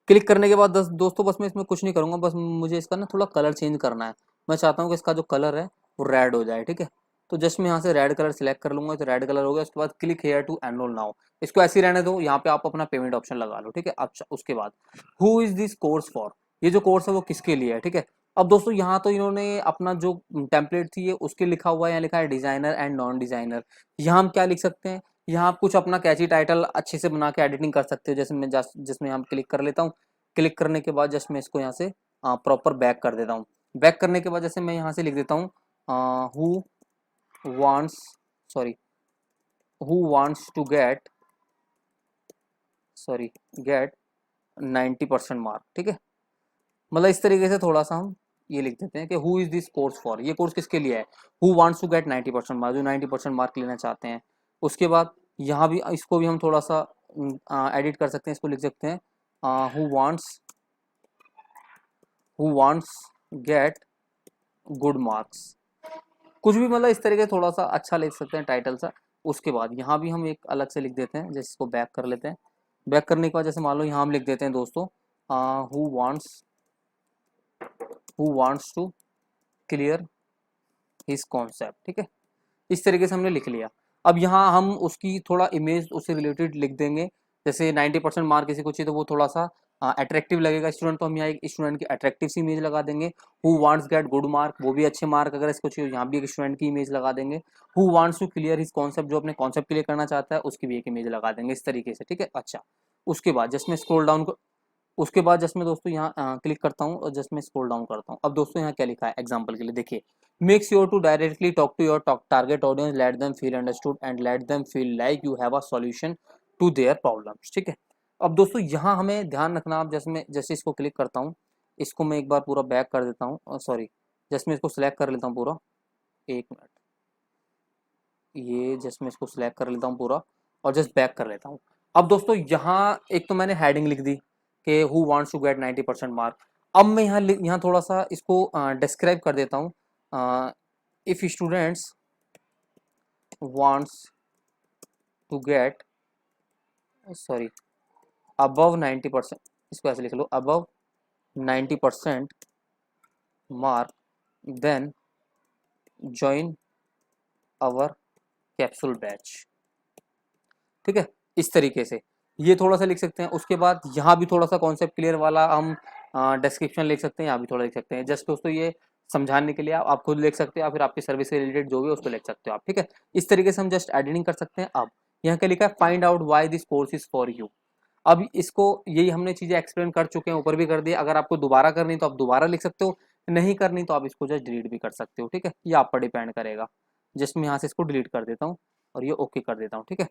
क्लिक करने के बाद दोस्तों बस मैं इसमें कुछ नहीं करूँगा, बस मुझे इसका ना थोड़ा कलर चेंज करना है। मैं चाहता हूँ कि इसका जो कलर है वो रेड हो जाए, ठीक है। तो जस्ट मैं यहाँ से रेड कलर सिलेक्ट कर लूँगा, तो रेड कलर हो गया। उसके बाद click here to enrol now, इसको ऐसे ही रहने दो, यहाँ पे आप अपना पेमेंट ऑप्शन लगा लो, ठीक है। अच्छा, उसके बाद who is this course for, ये जो कोर्स है वो किसके लिए है, ठीक है। अब दोस्तों यहाँ तो इन्होंने अपना जो टेम्पलेट थी ये उसके लिखा हुआ है, यहाँ लिखा है डिजाइनर एंड नॉन डिजाइनर। यहाँ हम क्या लिख सकते हैं, यहाँ आप कुछ अपना कैची टाइटल अच्छे से बना के एडिटिंग कर सकते हो। जैसे मैं जिसमें यहाँ क्लिक कर लेता हूँ, क्लिक करने के बाद जस्ट मैं इसको यहाँ से प्रॉपर बैक कर देता हूँ। बैक करने के बाद जैसे मैं यहाँ से लिख देता हूँ who wants sorry who wants to get 90% mark, ठीक है। मतलब इस तरीके से थोड़ा सा हम ये लिख देते हैं कि who is this course for, ये कोर्स किसके लिए है, who wants to get 90% mark, जो 90% मार्क लेना चाहते हैं। उसके बाद यहाँ भी इसको भी हम थोड़ा सा एडिट कर सकते हैं, इसको लिख सकते हैं who wants get good marks, कुछ भी मतलब इस तरीके थोड़ा सा अच्छा लिख सकते हैं टाइटल सा। उसके बाद यहाँ भी हम एक अलग से लिख देते हैं, जैसे इसको बैक कर लेते हैं। बैक करने के बाद जैसे मान लो यहाँ हम लिख देते हैं दोस्तों who wants to clear his concept, ठीक है। इस तरीके से हमने लिख लिया। अब यहाँ हम उसकी थोड़ा इमेज उससे रिलेटेड लिख देंगे। जैसे 90% मार्क किसी को चाहिए तो वो थोड़ा सा अट्रैक्टिव लगेगा स्टूडेंट, तो हम यहाँ एक स्टूडेंट की अट्रैक्टिव सी इमेज लगा देंगे। Who wants get good mark, वो भी अच्छे मार्क अगर इसको चाहिए, यहाँ भी एक स्टूडेंट की इमेज लगा देंगे। Who wants to clear his concept, जो अपने कॉन्सेप्ट क्लियर करना चाहता है उसकी भी एक इमेज लगा देंगे, इस तरीके से, ठीक है। अच्छा, उसके बाद जस्ट मैं स्क्रॉल डाउन उसके बाद जस्ट मैं दोस्तों यहाँ क्लिक करता हूँ और जस्ट मैं स्क्रॉल डाउन करता हूँ। अब दोस्तों यहाँ क्या लिखा है एग्जाम्पल के लिए देखिए, make sure to directly talk to your target audience, let them feel understood and let them feel like you have a solution to their problems, ठीक है। अब दोस्तों यहाँ हमें ध्यान रखना, आप जैसे इसको क्लिक करता हूँ, इसको मैं एक बार पूरा बैक कर देता हूँ, सॉरी जस्ट मैं इसको सिलेक्ट कर लेता हूँ पूरा, एक मिनट, ये जस्ट मैं इसको सिलेक्ट कर लेता हूँ पूरा और जस्ट बैक कर लेता हूँ। अब दोस्तों यहाँ एक तो मैंने हेडिंग लिख दी कि who wants to get 90% mark. अब मैं यहाँ थोड़ा सा इसको डिस्क्राइब कर देता हूँ, if students wants to get sorry above 90%, इसको ऐसे लिख लो, above 90% mark then join our capsule batch, ठीक है, इस तरीके से ये थोड़ा सा लिख सकते हैं। उसके बाद यहाँ भी थोड़ा सा कॉन्सेप्ट क्लियर वाला हम डिस्क्रिप्शन लिख सकते हैं, यहाँ भी थोड़ा लिख सकते हैं। जस्ट दोस्तों ये समझाने के लिए आप खुद लिख सकते हो या फिर आपकी सर्विस से रिलेटेड जो भी है उसको लिख सकते हो आप, ठीक है। इस तरीके से हम जस्ट एडिटिंग कर सकते हैं। अब यहाँ क्या लिखा है, find out why this course is for you. अब इसको यही हमने चीजें एक्सप्लेन कर चुके हैं, ऊपर भी कर दिया। अगर आपको दोबारा करनी तो आप दोबारा लिख सकते हो, नहीं करनी तो आप इसको जस्ट डिलीट भी कर सकते हो, ठीक है। ये आप पर डिपेंड करेगा। जस्ट मैं यहाँ से इसको डिलीट कर देता हूँ और ये ओके कर देता हूँ, ठीक है।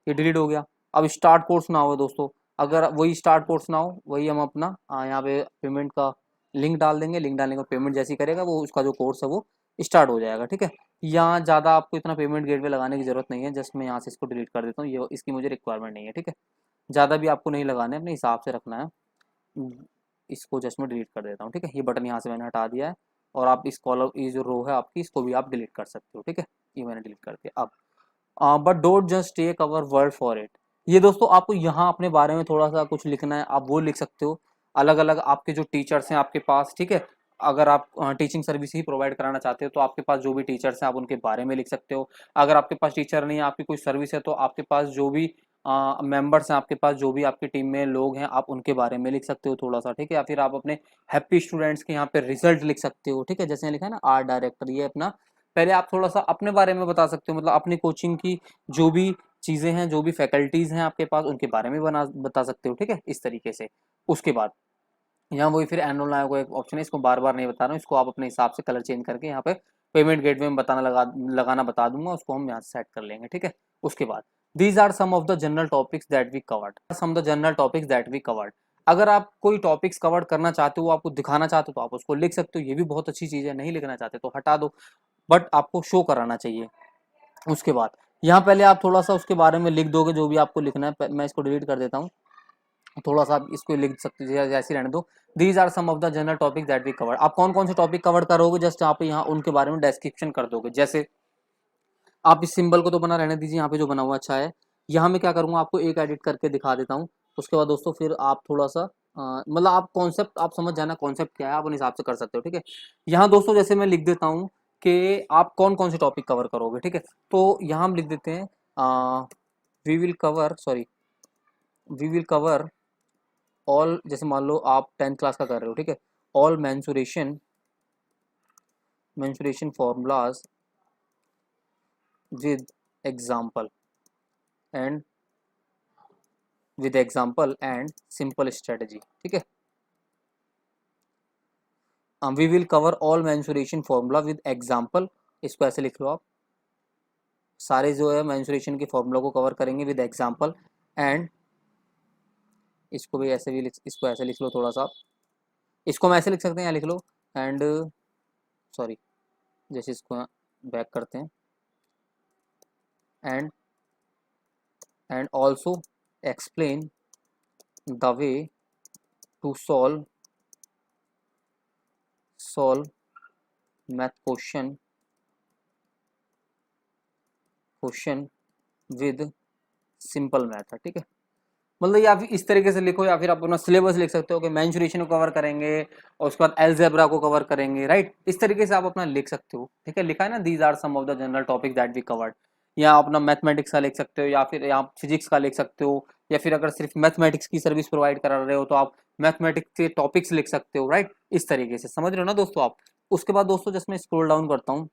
ये डिलीट हो गया। अब स्टार्ट कोर्स ना हो दोस्तों, अगर वही स्टार्ट कोर्स ना हो, वही हम अपना यहाँ पे पेमेंट का लिंक डाल देंगे। लिंक डालने का पेमेंट जैसी करेगा वो उसका जो कोर्स है वो स्टार्ट हो जाएगा, ठीक है। यहाँ ज़्यादा आपको इतना पेमेंट गेटवे लगाने की जरूरत नहीं है। जस्ट मैं यहाँ से इसको डिलीट कर देता हूँ, ये इसकी मुझे रिक्वायरमेंट नहीं है, ठीक है। ज़्यादा भी आपको नहीं लगाना है, अपने हिसाब से रखना है। इसको जस्ट मैं डिलीट कर देता हूँ, ठीक है। ये बटन यहाँ से मैंने हटा दिया है। और आप इस कॉलम, ये जो रो है आपकी, इसको भी आप डिलीट कर सकते हो, ठीक है। ये मैंने डिलीट कर दिया। अब but don't just take our word for it. ये दोस्तों आपको यहाँ अपने बारे में थोड़ा सा कुछ लिखना है, आप वो लिख सकते हो। अलग अलग आपके जो टीचर्स हैं आपके पास, ठीक है। अगर आप टीचिंग सर्विस ही प्रोवाइड कराना चाहते हो तो आपके पास जो भी टीचर्स हैं आप उनके बारे में लिख सकते हो। अगर आपके पास टीचर नहीं है, आपकी कोई सर्विस है, तो आपके पास जो भी मेंबर्स हैं, आपके पास जो भी आपकी टीम में लोग हैं, आप उनके बारे में लिख सकते हो थोड़ा सा, ठीक है। या फिर आप अपने हैप्पी स्टूडेंट्स के यहाँ पे रिजल्ट लिख सकते हो, ठीक है। जैसे लिखा है ना आर्ट डायरेक्टर, ये अपना पहले आप थोड़ा सा अपने बारे में बता सकते हो, मतलब अपनी कोचिंग की जो भी चीज़ें हैं, जो भी फैकल्टीज़ हैं आपके पास, उनके बारे में बता सकते हो, ठीक है, इस तरीके से। उसके बाद यहाँ वही फिर एनुअल नाम का एक ऑप्शन है, इसको बार बार नहीं बता रहा हूँ, इसको आप अपने हिसाब से कलर चेंज करके यहाँ पे पेमेंट गेटवे में लगाना बता दूंगा, उसको हम यहाँ से सेट कर लेंगे, ठीक है। उसके बाद these are some of the general topics that we covered, some the general topics that we covered. अगर आप कोई टॉपिक्स कवर करना चाहते हो, आपको दिखाना चाहते हो, तो आप उसको लिख सकते हो, ये भी बहुत अच्छी चीज़ है। नहीं लिखना चाहते तो हटा दो, बट आपको शो कराना चाहिए। उसके बाद यहाँ पहले आप थोड़ा सा उसके बारे में लिख दोगे जो भी आपको लिखना है। मैं इसको डिलीट कर देता हूँ, थोड़ा सा आप इसको लिख सकते हो, जैसे रहने दो। These are some of the general topic that we cover. आप कौन कौन से टॉपिक कवर करोगे, जस्ट आप यहाँ उनके बारे में डिस्क्रिप्शन कर दोगे। जैसे आप इस सिंबल को तो बना रहने दीजिए, यहाँ पे जो बना हुआ अच्छा है। यहाँ मैं क्या करूँगा, आपको एक एडिट करके दिखा देता हूँ। उसके बाद दोस्तों फिर आप थोड़ा सा मतलब आप कॉन्सेप्ट आप समझ जाना, कॉन्सेप्ट क्या है आप उन हिसाब से कर सकते हो, ठीक है। यहाँ दोस्तों जैसे मैं लिख देता हूँ कि आप कौन कौन से टॉपिक कवर करोगे, ठीक है। तो यहाँ हम लिख देते हैं वी विल कवर ऑल, जैसे मान लो आप 10th क्लास का कर रहे हो, ठीक है। All mensuration formulas with example and simple strategy, ठीक है। We will cover all mensuration formula with example, इसको ऐसे लिख लो आप। सारे जो है मेंसुरेशन के फॉर्मूला को कवर करेंगे विद एग्जाम्पल एंड, इसको भी ऐसे भी इसको ऐसे लिख लो थोड़ा सा। इसको हम ऐसे लिख सकते हैं, यहाँ लिख लो एंड सॉरी, जैसे इसको बैक करते हैं and also explain the way to solve math question with simple method, ठीक है। मतलब या फिर इस तरीके से लिखो, या फिर आप अपना सिलेबस लिख सकते हो कि मेंसुरेशन को कवर करेंगे और उसके बाद अलजेब्रा को कवर करेंगे, राइट। इस तरीके से आप अपना लिख सकते हो, ठीक है। लिखा है ना these are some of the general topic that we covered. या अपना मैथमेटिक्स का लिख सकते हो, या फिर आप फिजिक्स का लिख सकते हो, या फिर अगर सिर्फ मैथमेटिक्स की सर्विस प्रोवाइड करा रहे हो तो आप मैथमेटिक्स के टॉपिक्स लिख सकते हो, राइट। इस तरीके से समझ रहे हो ना दोस्तों आप। उसके बाद दोस्तों जस्ट मैं स्क्रॉल डाउन करता हूँ,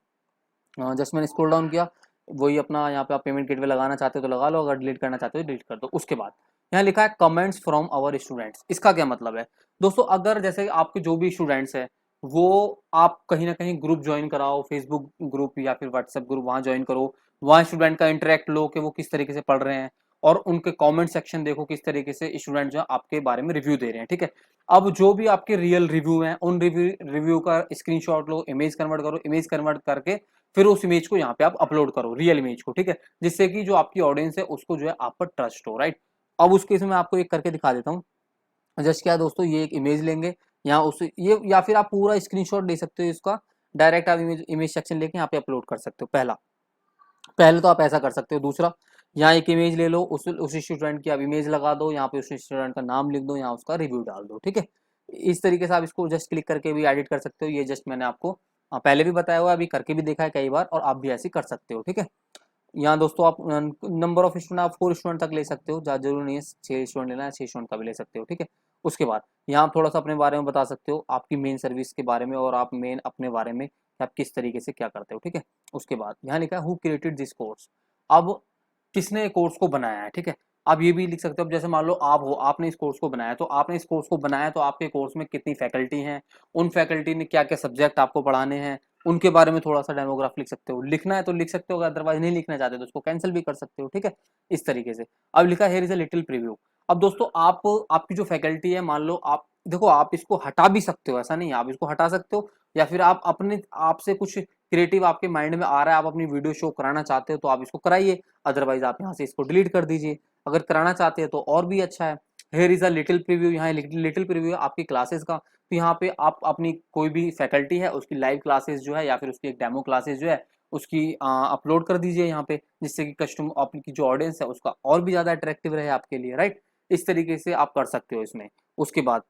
जस्ट मैंने स्क्रॉल डाउन किया, वही अपना यहाँ पे आप पेमेंट गेटवे लगाना चाहते हो तो लगा लो, अगर डिलीट करना चाहते हो डिलीट कर दो। उसके बाद यहाँ लिखा है कमेंट्स फ्रॉम आवर स्टूडेंट्स। इसका क्या मतलब है दोस्तों, अगर जैसे आपके जो भी स्टूडेंट्स हैं वो आप कहीं ना कहीं ग्रुप ज्वाइन कराओ, फेसबुक ग्रुप या फिर व्हाट्सएप ग्रुप, वहाँ ज्वाइन करो, वहाँ स्टूडेंट का इंटरेक्ट लो कि वो किस तरीके से पढ़ रहे हैं, और उनके कमेंट सेक्शन देखो किस तरीके से स्टूडेंट जो आपके बारे में रिव्यू दे रहे हैं, ठीक है। अब जो भी आपके रियल रिव्यू हैं उन रिव्यू का स्क्रीनशॉट लो, इमेज कन्वर्ट करो, इमेज कन्वर्ट करके फिर उस इमेज को यहाँ पे आप अपलोड करो, रियल इमेज को, ठीक है। जिससे कि जो आपकी ऑडियंस है उसको जो है आप पर ट्रस्ट हो, राइट। अब उस केस में आपको एक करके दिखा देता हूँ। जस्ट क्या है दोस्तों, ये एक इमेज लेंगे यहाँ उस ये, या फिर आप पूरा स्क्रीनशॉट ले सकते हो इसका, डायरेक्ट आप इमेज सेक्शन लेके यहाँ पे अपलोड कर सकते हो। पहले तो आप ऐसा कर सकते हो। दूसरा, यहाँ एक इमेज ले लो, उस स्टूडेंट की आप इमेज लगा दो, यहाँ पे उस स्टूडेंट का नाम लिख दो, यहाँ उसका रिव्यू डाल दो, ठीक है। इस तरीके से आप इसको जस्ट क्लिक करके भी एडिट कर सकते हो। ये जस्ट मैंने आपको पहले भी बताया हुआ है, अभी करके भी देखा है कई बार, और आप भी ऐसे कर सकते हो। ठीक है, यहाँ दोस्तों आप नंबर ऑफ स्टूडेंट आप 4 स्टूडेंट तक ले सकते हो, ज़्यादा जरूरी नहीं है 6 स्टूडेंट लेना है, 6 स्टूडेंट का भी ले सकते हो। ठीक है, उसके बाद यहाँ आप थोड़ा सा अपने बारे में बता सकते हो, आपकी मेन सर्विस के बारे में, और आप मेन अपने बारे में कि आप किस तरीके से क्या करते हो। ठीक है, उसके बाद यहाँ लिखा है हु क्रिएटेड दिस कोर्स, अब किसने कोर्स को बनाया है। ठीक है, आप ये भी लिख सकते हो, अब जैसे मान लो आप हो, आपने इस कोर्स को बनाया, तो आपने इस कोर्स को बनाया तो आपके कोर्स में कितनी फैकल्टी हैं, उन फैकल्टी ने क्या क्या सब्जेक्ट आपको पढ़ाने हैं, उनके बारे में थोड़ा सा डेमोग्राफ लिख सकते हो। लिखना है तो लिख सकते हो, अगर अदरवाइज नहीं लिखना चाहते तो उसको कैंसिल भी कर सकते हो। ठीक है, इस तरीके से। अब लिखा है इज अ लिटिल प्रीव्यू। अब दोस्तों आप आपकी जो फैकल्टी है, मान लो आप देखो, आप इसको हटा भी सकते हो, ऐसा नहीं है, आप इसको हटा सकते हो, या फिर आप अपने आप से कुछ क्रिएटिव आपके माइंड में आ रहा है, आप अपनी वीडियो शो कराना चाहते हो तो आप इसको कराइए, अदरवाइज आप यहाँ से इसको डिलीट कर दीजिए। अगर कराना चाहते हैं तो और भी अच्छा है। Here is a little preview, यहाँ लिटिल प्रीव्यू है आपकी क्लासेस का, तो यहाँ पे आप अपनी कोई भी फैकल्टी है उसकी लाइव क्लासेस जो है, या फिर उसकी एक डेमो क्लासेस जो है उसकी अपलोड कर दीजिए यहाँ पे, जिससे कि कस्टमर आपकी जो ऑडियंस है उसका और भी ज़्यादा अट्रैक्टिव रहे आपके लिए, राइट। इस तरीके से आप कर सकते हो इसमें। उसके बाद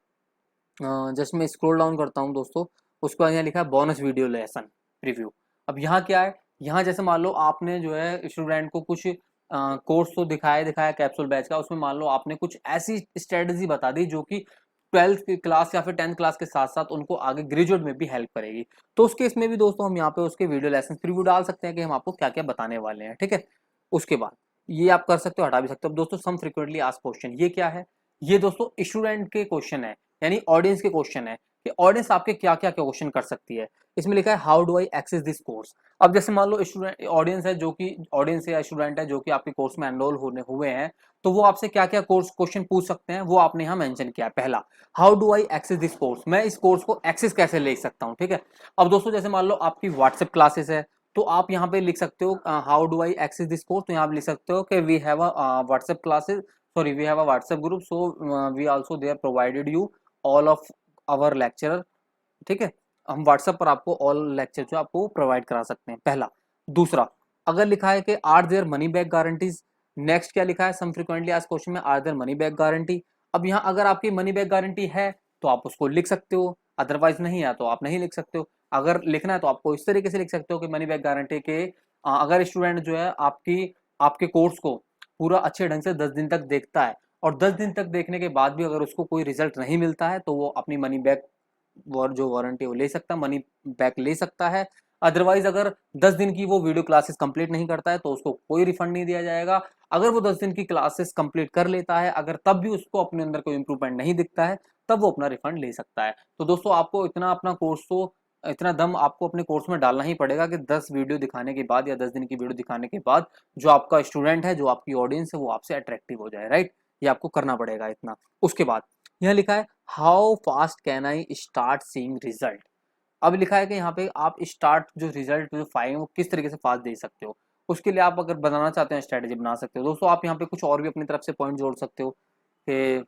जस्ट मैं स्क्रॉल डाउन करता हूँ दोस्तों, उसके बाद यहाँ लिखा है बोनस वीडियो लेसन प्रीव्यू। अब यहाँ क्या है, यहाँ जैसे मान लो आपने जो है स्टूडेंट को कुछ कोर्स तो दिखाया दिखाया कैप्सूल बैच का, उसमें मान लो आपने कुछ ऐसी स्ट्रेटजी बता दी जो कि 12th क्लास या फिर 10th क्लास के साथ साथ उनको आगे ग्रेजुएट में भी हेल्प करेगी, तो उस केस में भी दोस्तों हम यहाँ पे उसके वीडियो लेसन प्रीव्यू डाल सकते हैं कि हम आपको क्या क्या बताने वाले हैं। ठीक है, उसके बाद ये आप कर सकते हो, हटा भी सकते हो। अब दोस्तों सम फ्रीक्वेंटली आस्क्ड क्वेश्चन, ये क्या है, ये दोस्तों स्टूडेंट के क्वेश्चन है, यानी ऑडियंस के क्वेश्चन है कि ऑडियंस आपके क्या क्या क्वेश्चन कर सकती है। इसमें लिखा है how do I access this course. अब जैसे मान लो स्टूडेंट ऑडियंस है, जो कि ऑडियंस या स्टूडेंट है जो कि आपके कोर्स में एनरोल होने हुए हैं, तो वो आपसे क्या क्या कोर्स क्वेश्चन पूछ सकते हैं, वो आपने यहाँ मेंशन किया है। पहला, how do I access this course, मैं इस कोर्स को एक्सेस कैसे ले सकता हूँ। ठीक है, अब दोस्तों जैसे मान लो आपकी व्हाट्सएप क्लासेस है, तो आप यहाँ पे लिख सकते हो how do I access this course, तो यहाँ आप लिख सकते हो कि we have a WhatsApp classes, sorry we have a WhatsApp group, so we also they are provided you all of our lecturer. ठीक है, हम व्हाट्सएप पर आपको ऑल लेक्चर जो आपको प्रोवाइड करा सकते हैं, पहला। दूसरा, अगर लिखा है कि are there money back guarantees, next क्या लिखा है, सम फ्रीक्वेंटली आस्क्ड क्वेश्चन में are there money back guarantee. अब यहाँ अगर आपकी मनी बैक गारंटी है तो आप उसको लिख सकते हो, अदरवाइज नहीं है तो आप नहीं लिख सकते हो। अगर लिखना है तो आपको इस तरीके से लिख सकते हो कि मनी बैक गारंटी के अगर स्टूडेंट जो है आपके कोर्स को पूरा अच्छे ढंग से 10 दिन तक देखता है, और 10 दिन तक देखने के बाद भी अगर उसको कोई रिजल्ट नहीं मिलता है, तो वो अपनी मनी बैक जो वारंटी वो ले सकता है, मनी बैक ले सकता है। अदरवाइज अगर 10 दिन की वो वीडियो क्लासेस कंप्लीट नहीं करता है तो उसको कोई रिफंड नहीं दिया जाएगा। अगर वो 10 दिन की क्लासेस कंप्लीट कर लेता है, अगर तब भी उसको अपने अंदर कोई इंप्रूवमेंट नहीं दिखता है, तब वो अपना रिफंड ले सकता है। तो दोस्तों आपको इतना अपना कोर्स तो इतना दम आपको अपने कोर्स में डालना ही पड़ेगा कि 10 वीडियो दिखाने के बाद या 10 दिन की वीडियो दिखाने के बाद जो आपका स्टूडेंट है, जो आपकी ऑडियंस है, वो आपसे अट्रैक्टिव हो जाए, राइट। ये आपको करना पड़ेगा इतना। उसके बाद यहाँ लिखा है how fast can I start seeing result. अब लिखा है कि यहाँ पे आप स्टार्ट जो रिजल्ट जो फाइल वो किस तरीके से फास्ट दे सकते हो, उसके लिए आप अगर बनाना चाहते हैं स्ट्रेटेजी बना सकते हो। दोस्तों आप यहाँ पे कुछ और भी अपनी तरफ से पॉइंट जोड़ सकते हो कि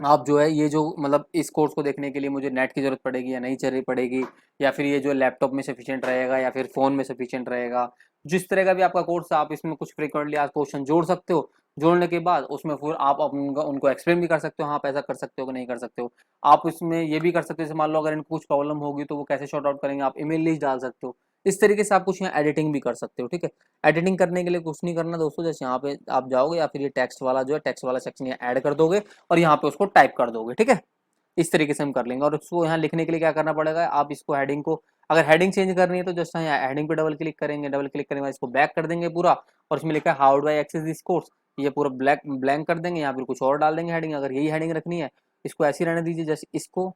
आप जो है ये जो मतलब इस कोर्स को देखने के लिए मुझे नेट की जरूरत पड़ेगी या नहीं चलनी पड़ेगी, या फिर ये जो लैपटॉप में सफिशिएंट रहेगा या फिर फ़ोन में सफिशिएंट रहेगा। जिस तरह का भी आपका कोर्स है आप इसमें कुछ फ्रीक्वेंटली आप क्वेश्चन जोड़ सकते हो। जोड़ने के बाद उसमें फिर आप उनको एक्सप्लेन भी कर सकते हो, हाँ आप ऐसा कर सकते हो कि नहीं कर सकते हो। आप इसमें ये भी कर सकते हो, जैसे मान लो अगर इनको कुछ प्रॉब्लम होगी तो वो कैसे सॉर्ट आउट करेंगे, आप ईमेल लिस्ट डाल सकते हो। इस तरीके से आप कुछ यहाँ एडिटिंग भी कर सकते हो। ठीक है, एडिटिंग करने के लिए कुछ नहीं करना दोस्तों, जैसे यहाँ पे आप जाओगे या फिर ये टेक्स्ट वाला जो है टेक्स्ट वाला सेक्शन यहाँ ऐड कर दोगे और यहाँ पे उसको टाइप कर दोगे। ठीक है, इस तरीके से हम कर लेंगे। और उसको यहाँ लिखने के लिए क्या करना पड़ेगा, आप इसको हेडिंग को अगर हेडिंग चेंज करनी है तो जस्ट यहाँ हेडिंग पे डबल क्लिक करेंगे, डबल क्लिक करने के बाद इसको बैक कर देंगे पूरा, और इसमें लिखा है how do I access this course, ये पूरा ब्लैक ब्लैंक कर देंगे, यहाँ फिर कुछ और डाल देंगे हेडिंग। अगर यही हेडिंग रखनी है इसको ऐसी रहने दीजिए, जस्ट इसको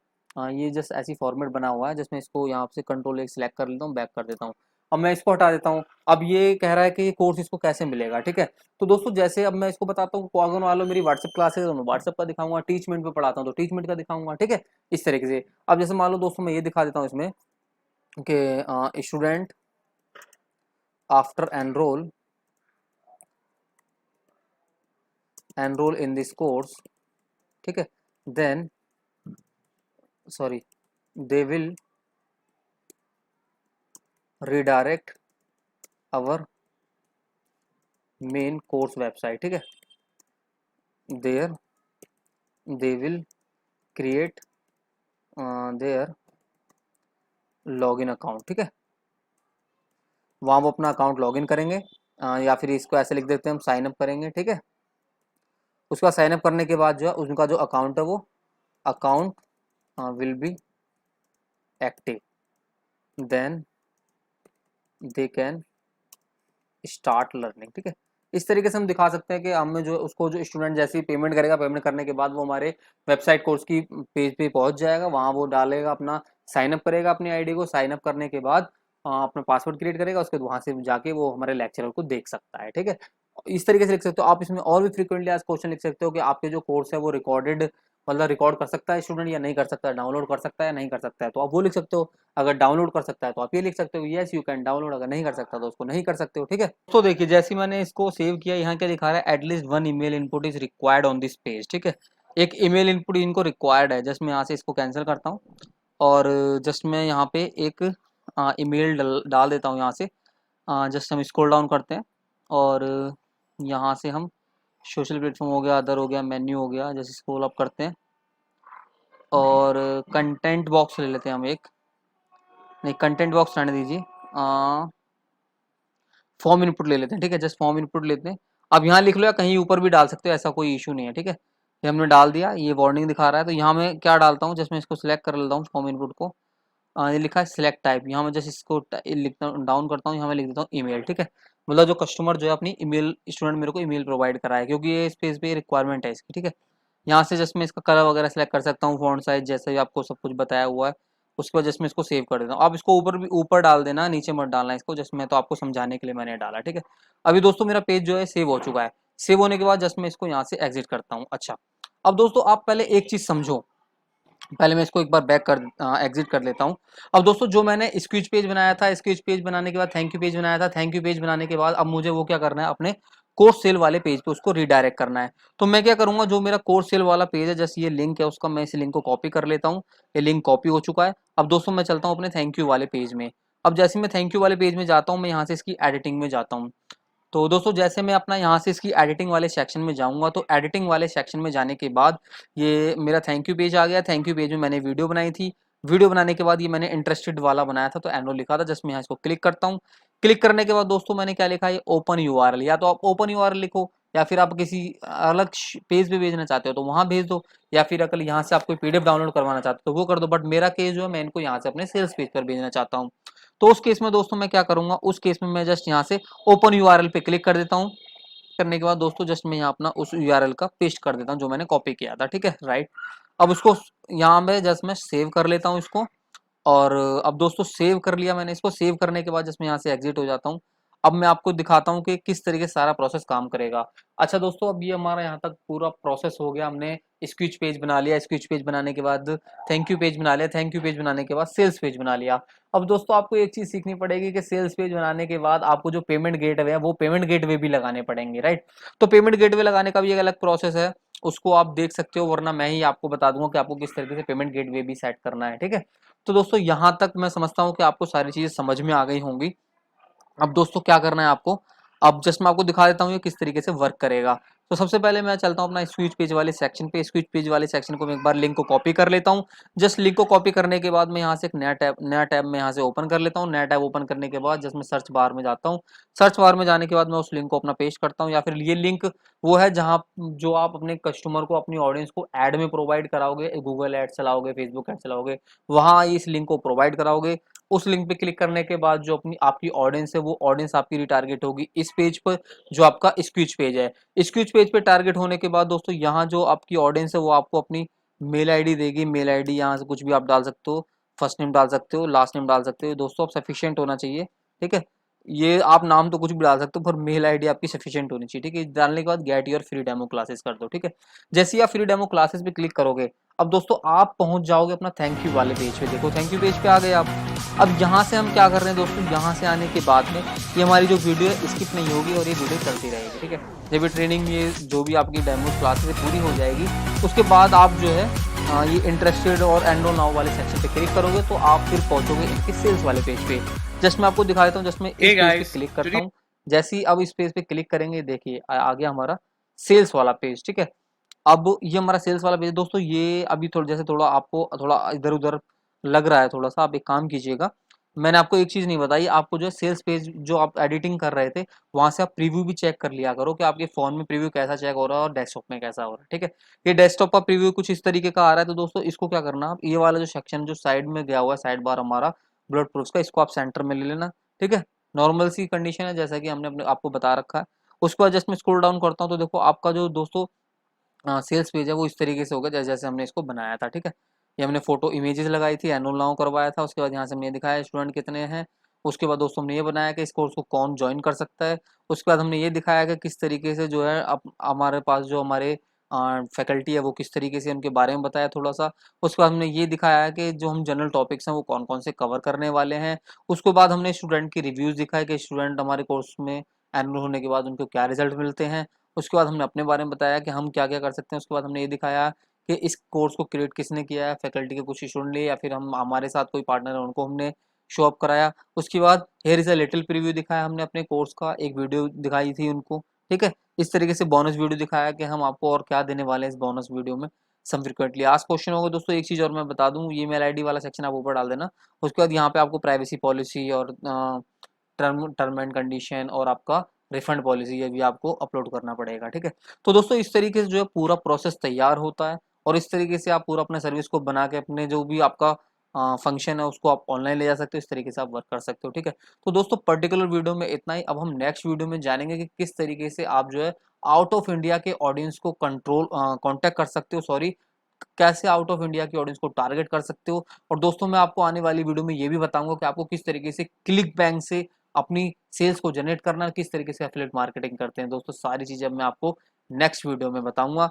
ये जस्ट ऐसी फॉर्मेट बना हुआ है, जिसमें इसको यहाँ से कंट्रोल एक सिलेक्ट कर लेता हूँ, बैक कर देता हूँ। अब मैं इसको हटा देता हूँ। अब ये कह रहा है कि ये कोर्स इसको कैसे मिलेगा। ठीक है, तो दोस्तों जैसे अब मैं इसको बताता हूँ, अगर मान लो मेरी व्हाट्सएप क्लासेस है तो मैं व्हाट्सएप का दिखाऊंगा, टीचमेंट पे पढ़ाता हूँ तो टीचमेंट का दिखाऊंगा। ठीक है, इस तरीके से। अब जैसे मान लो दोस्तों मैं ये दिखा देता हूँ इसमें कि student after enroll in this course, ठीक है, then sorry they will redirect our main course website. ठीक है, there they will create their login account, ठीक है। वहाँ वो अपना अकाउंट लॉगिन करेंगे, या फिर इसको ऐसे लिख देते हैं हम, साइन अप करेंगे, ठीक है। उसके बाद साइन अप करने के बाद जो है उनका जो अकाउंट है वो account will be active, then they can start learning, ठीक है। इस तरीके से हम दिखा सकते हैं कि हमें जो उसको जो स्टूडेंट जैसे ही पेमेंट करेगा, पेमेंट करने के बाद वो हमारे वेबसाइट कोर्स की पेज पे पहुंच जाएगा, वहाँ वो डालेगा अपना, साइन अप करेगा अपनी आईडी को, साइन अप करने के बाद अपना पासवर्ड क्रिएट करेगा, उसके बाद वहाँ से जाके वो हमारे लेक्चरर को देख सकता है, ठीक है। इस तरीके से लिख सकते हो आप। इसमें और भी फ्रिक्वेंटली आज क्वेश्चन लिख सकते हो कि आपके जो कोर्स है वो रिकॉर्डेड, मतलब रिकॉर्ड कर सकता है स्टूडेंट या नहीं कर सकता है, डाउनलोड कर सकता है या नहीं कर सकता है, तो आप वो लिख सकते हो। अगर डाउनलोड कर सकता है तो आप ये लिख सकते हो यस यू कैन डाउनलोड, अगर नहीं कर सकता तो उसको नहीं कर सकते हो, ठीक है। तो देखिए जैसे मैंने इसको सेव किया, यहाँ क्या दिखा रहा है, at least 1 email input is required on this page, ठीक है। एक ईमेल इनपुट इनको रिक्वायर्ड है। जस्ट मैं यहाँ से इसको कैंसिल करता हूँ और जस्ट मैं यहाँ पे एक ईमेल डाल देता हूँ यहाँ से। जस्ट हम स्क्रॉल डाउन करते हैं और यहाँ से हम सोशल प्लेटफॉर्म हो गया, अदर हो गया, मेन्यू हो गया, जैसे स्क्रॉल अप करते हैं और कंटेंट बॉक्स ले लेते हैं हम एक, नहीं कंटेंट बॉक्स रहने दीजिए, फॉर्म इनपुट ले लेते हैं, ठीक है। जस्ट फॉर्म इनपुट लेते हैं। अब यहाँ लिख लो या कहीं ऊपर भी डाल सकते हो, ऐसा कोई इशू नहीं है, ठीक है। ये हमने डाल दिया, ये वार्निंग दिखा रहा है, तो यहाँ मैं क्या डालता हूँ, जस्ट मैं इसको सिलेक्ट कर लेता हूँ फॉर्म इनपुट को। ये लिखा है सिलेक्ट टाइप, यहाँ मैं जस्ट इसको लिखता हूँ, डाउन करता हूँ, यहाँ मैं लिख देता हूँ ईमेल, ठीक है। मतलब जो कस्टमर जो है अपनी ईमेल, स्टूडेंट मेरे को ईमेल प्रोवाइड करा है, क्योंकि ये स्पेस पे रिक्वायरमेंट है इसकी, ठीक है। यहाँ से जस्ट मैं इसका कलर वगैरह सेलेक्ट कर सकता हूँ, फॉन्ट साइज, जैसे भी आपको सब कुछ बताया हुआ है। उसके बाद जस्ट मैं इसको सेव कर देता हूँ। आप इसको ऊपर भी ऊपर डाल देना, नीचे मत डालना इसको, जस्ट मैं तो आपको समझाने के लिए मैंने डाला, ठीक है। अभी दोस्तों मेरा पेज जो है सेव हो चुका है। सेव होने के बाद जस्ट मैं इसको यहाँ से एग्जिट करता हूँ। अच्छा, अब दोस्तों आप पहले एक चीज समझो, पहले मैं इसको एक बार बैक कर एग्जिट कर लेता हूँ। अब दोस्तों जो मैंने स्क्विच पेज बनाया था, स्क्विच पेज बनाने के बाद थैंक यू पेज बनाया था, थैंक यू पेज बनाने के बाद अब मुझे वो क्या करना है, अपने कोर्स सेल वाले पेज पे उसको रिडायरेक्ट करना है। तो मैं क्या करूंगा, जो मेरा कोर्स सेल वाला पेज है, जैसे ये लिंक है उसका, मैं इस लिंक को कॉपी कर लेता हूँ। ये लिंक कॉपी हो चुका है। अब दोस्तों मैं चलता हूँ अपने थैंक यू वाले पेज में। अब जैसे मैं थैंक यू वाले पेज में जाता हूँ, मैं यहाँ से इसकी एडिटिंग में जाता हूँ। तो दोस्तों जैसे मैं अपना यहाँ से इसकी एडिटिंग वाले सेक्शन में जाऊँगा, तो एडिटिंग वाले सेक्शन में जाने के बाद ये मेरा थैंक यू पेज आ गया। थैंक यू पेज में मैंने वीडियो बनाई थी। वीडियो बनाने के बाद ये मैंने इंटरेस्टेड वाला बनाया था, तो एनरोल लिखा था। जस्ट मैं यहाँ इसको क्लिक करता हूँ। क्लिक करने के बाद दोस्तों मैंने क्या लिखा है, ये ओपन यूआरएल, या तो आप ओपन यूआरएल लिखो, या फिर आप किसी अलग पेज पे भेजना चाहते हो तो वहाँ भेज दो, या फिर अगर यहाँ से आप कोई पीडीएफ डाउनलोड करवाना चाहते हो तो वो कर दो। बट मेरा केस जो है, मैं इनको यहाँ से अपने सेल्स पेज पर भेजना चाहता हूँ। तो उस केस में दोस्तों मैं क्या करूंगा, उस केस में मैं जस्ट यहाँ से ओपन यूआरएल पे क्लिक कर देता हूँ। करने के बाद दोस्तों जस्ट मैं यहाँ अपना उस यूआरएल का पेस्ट कर देता हूँ जो मैंने कॉपी किया था, ठीक है, राइट। अब उसको यहाँ पे जस्ट मैं सेव कर लेता हूँ इसको। और अब दोस्तों सेव कर लिया मैंने इसको। सेव करने के बाद जस्ट मैं यहाँ से एग्जिट हो जाता हूँ। अब मैं आपको दिखाता हूँ कि किस तरीके से सारा प्रोसेस काम करेगा। अच्छा दोस्तों, अब ये हमारा यहाँ तक पूरा प्रोसेस हो गया। हमने स्क्विच पेज बना लिया, स्क्विच पेज बनाने के बाद थैंक यू पेज बना लिया, थैंक यू पेज बनाने के बाद सेल्स पेज बना लिया। अब दोस्तों आपको एक चीज सीखनी पड़ेगी कि सेल्स पेज बनाने के बाद आपको जो पेमेंट गेटवे है वो पेमेंट गेटवे भी लगाने पड़ेंगे, राइट। तो पेमेंट गेटवे लगाने का भी एक अलग प्रोसेस है, उसको आप देख सकते हो, वरना मैं ही आपको बता दूंगा कि आपको किस तरीके से पेमेंट गेटवे भी सेट करना है, ठीक है। तो दोस्तों यहाँ तक मैं समझता हूँ कि आपको सारी चीजें समझ में आ गई होंगी। अब दोस्तों क्या करना है आपको, अब जस्ट मैं आपको दिखा देता हूँ ये किस तरीके से वर्क करेगा। तो सबसे पहले मैं चलता हूँ अपना स्क्विच पेज वाले सेक्शन पे। स्क्विच पेज वाले सेक्शन को मैं एक बार लिंक को कॉपी कर लेता हूँ। जस्ट लिंक को कॉपी करने के बाद मैं यहाँ से एक नया टैब मैं यहाँ से ओपन कर लेता हूँ। नया टैब ओपन करने के बाद जस्ट मैं सर्च बार में जाता हूँ। सर्च बार में जाने के बाद मैं उस लिंक को अपना पेस्ट करता हूँ, या फिर ये लिंक वो है जहाँ जो आप अपने कस्टमर को, अपनी ऑडियंस को ऐड में प्रोवाइड कराओगे, गूगल ऐड चलाओगे, फेसबुक ऐड चलाओगे, वहाँ इस लिंक को प्रोवाइड कराओगे। उस लिंक पे क्लिक करने के बाद जो अपनी आपकी ऑडियंस है वो ऑडियंस आपकी रिटारगेट होगी इस पेज पर, जो आपका स्क्विच पेज है। स्क्विच पेज पे टारगेट होने के बाद दोस्तों यहाँ जो आपकी ऑडियंस है वो आपको अपनी मेल आईडी देगी। मेल आईडी यहाँ से कुछ भी आप डाल सकते हो, फर्स्ट नेम डाल सकते हो, लास्ट नेम डाल सकते हो। दोस्तों आप सफिशिएंट होना चाहिए, ठीक है। ये आप नाम तो कुछ भी डाल सकते हो, पर मेल आईडी आपकी सफिशिएंट होनी चाहिए, ठीक है। डालने के बाद get your free demo classes कर दो, ठीक है। जैसे ही आप फ्री डेमो क्लासेस पे क्लिक करोगे, अब दोस्तों आप पहुंच जाओगे अपना थैंक यू वाले पेज पे। देखो थैंक यू पेज पे आ गए आप। अब यहाँ से हम क्या कर रहे हैं दोस्तों, यहाँ से आने के बाद में ये हमारी जो वीडियो है स्किप नहीं होगी और ये वीडियो चलती रहेगी, ठीक है। जब ये ट्रेनिंग, ये जो भी आपकी डेमो क्लासेस पूरी हो जाएगी, उसके बाद आप जो है ये इंटरेस्टेड और एनरोल नाउ वाले सेक्शन पे क्लिक करोगे तो आप फिर पहुंचोगे इनके सेल्स वाले पेज पे। जस्ट मैं आपको दिखा देता हूँ। जस्ट मैं इस पेज पे क्लिक करता हूँ। जैसे ही अब इस पेज पे क्लिक करेंगे, देखिए आ गया हमारा सेल्स वाला पेज, ठीक है। अब ये हमारा सेल्स वाला पेज दोस्तों, ये अभी थोड़ा जैसे थोड़ा आपको थोड़ा इधर उधर लग रहा है थोड़ा सा, आप एक काम कीजिएगा, मैंने आपको एक चीज़ नहीं बताई, आपको जो है सेल्स पेज जो आप एडिटिंग कर रहे थे वहाँ से आप प्रीव्यू भी चेक कर लिया करो कि आपके फ़ोन में प्रीव्यू कैसा चेक हो रहा है और डेस्कटॉप में कैसा हो रहा है, ठीक है। ये डेस्कटॉप का प्रीव्यू कुछ इस तरीके का आ रहा है, तो दोस्तों इसको क्या करना, आप ये वाला जो सेक्शन जो साइड में गया हुआ है, साइड बार हमारा बुलेट प्रूफ का, इसको आप सेंटर में ले लेना, ठीक है। नॉर्मल सी कंडीशन है जैसा कि हमने अपने आपको बता रखा है। उसके बाद जस्ट मैं स्क्रॉल डाउन करता हूँ तो देखो आपका जो दोस्तों सेल्स पेज है वो इस तरीके से होगा जैसे जैसे हमने इसको बनाया था, ठीक है। ये हमने फोटो इमेजेस लगाई थी, एनुअल नाउ करवाया था, उसके बाद यहाँ से हमने ये दिखाया स्टूडेंट कितने हैं। उसके बाद दोस्तों हमने ये बनाया कि इस कोर्स को कौन ज्वाइन कर सकता है। उसके बाद हमने ये दिखाया कि किस तरीके से जो है अब हमारे पास जो हमारे फैकल्टी है वो किस तरीके से उनके बारे में बताया थोड़ा सा। उसके बाद हमने ये दिखाया है कि जो हम जनरल टॉपिक्स हैं वो कौन कौन से कवर करने वाले हैं। उसके बाद हमने स्टूडेंट की रिव्यूज़ दिखाए कि स्टूडेंट हमारे कोर्स में एनरोल होने के बाद उनको क्या रिजल्ट मिलते हैं। उसके बाद हमने अपने बारे में बताया कि हम क्या क्या कर सकते हैं। उसके बाद हमने ये दिखाया कि इस कोर्स को क्रिएट किसने किया है, फैकल्टी के कुछ स्टूडेंट लिए या फिर हम हमारे साथ कोई पार्टनर है उनको हमने शो अप कराया। उसके बाद here is a little preview दिखाया हमने अपने कोर्स का, एक वीडियो दिखाई थी उनको, ठीक है। इस तरीके से बोनस वीडियो दिखाया कि हम आपको और क्या देने वाले हैं इस बोनस वीडियो में। सम फ्रिक्वेंटली आस्क्ड क्वेश्चन होगा दोस्तों। एक चीज़ और मैं बता दूं, ये मेल आईडी वाला सेक्शन आप ऊपर डाल देना। उसके बाद यहाँ पे आपको प्राइवेसी पॉलिसी और टर्म एंड कंडीशन और आपका रिफंड पॉलिसी, ये भी आपको अपलोड करना पड़ेगा, ठीक है। तो दोस्तों इस तरीके से जो है पूरा प्रोसेस तैयार होता है और इस तरीके से आप पूरा अपने सर्विस को बना के अपने जो भी आपका फंक्शन है उसको आप ऑनलाइन ले जा सकते हो, इस तरीके से आप वर्क कर सकते हो, ठीक है। तो दोस्तों पर्टिकुलर वीडियो में इतना ही। अब हम नेक्स्ट वीडियो में जानेंगे कि किस तरीके से आप जो है आउट ऑफ इंडिया के ऑडियंस को कंट्रोल कांटेक्ट कर सकते हो, सॉरी, कैसे आउट ऑफ इंडिया की ऑडियंस को टारगेट कर सकते हो। और दोस्तों मैं आपको आने वाली वीडियो में ये भी बताऊंगा कि आपको किस तरीके से क्लिक बैंक से अपनी सेल्स को जनरेट करना, किस तरीके से एफिलिएट मार्केटिंग करते हैं दोस्तों। सारी चीजें मैं आपको नेक्स्ट वीडियो में बताऊंगा।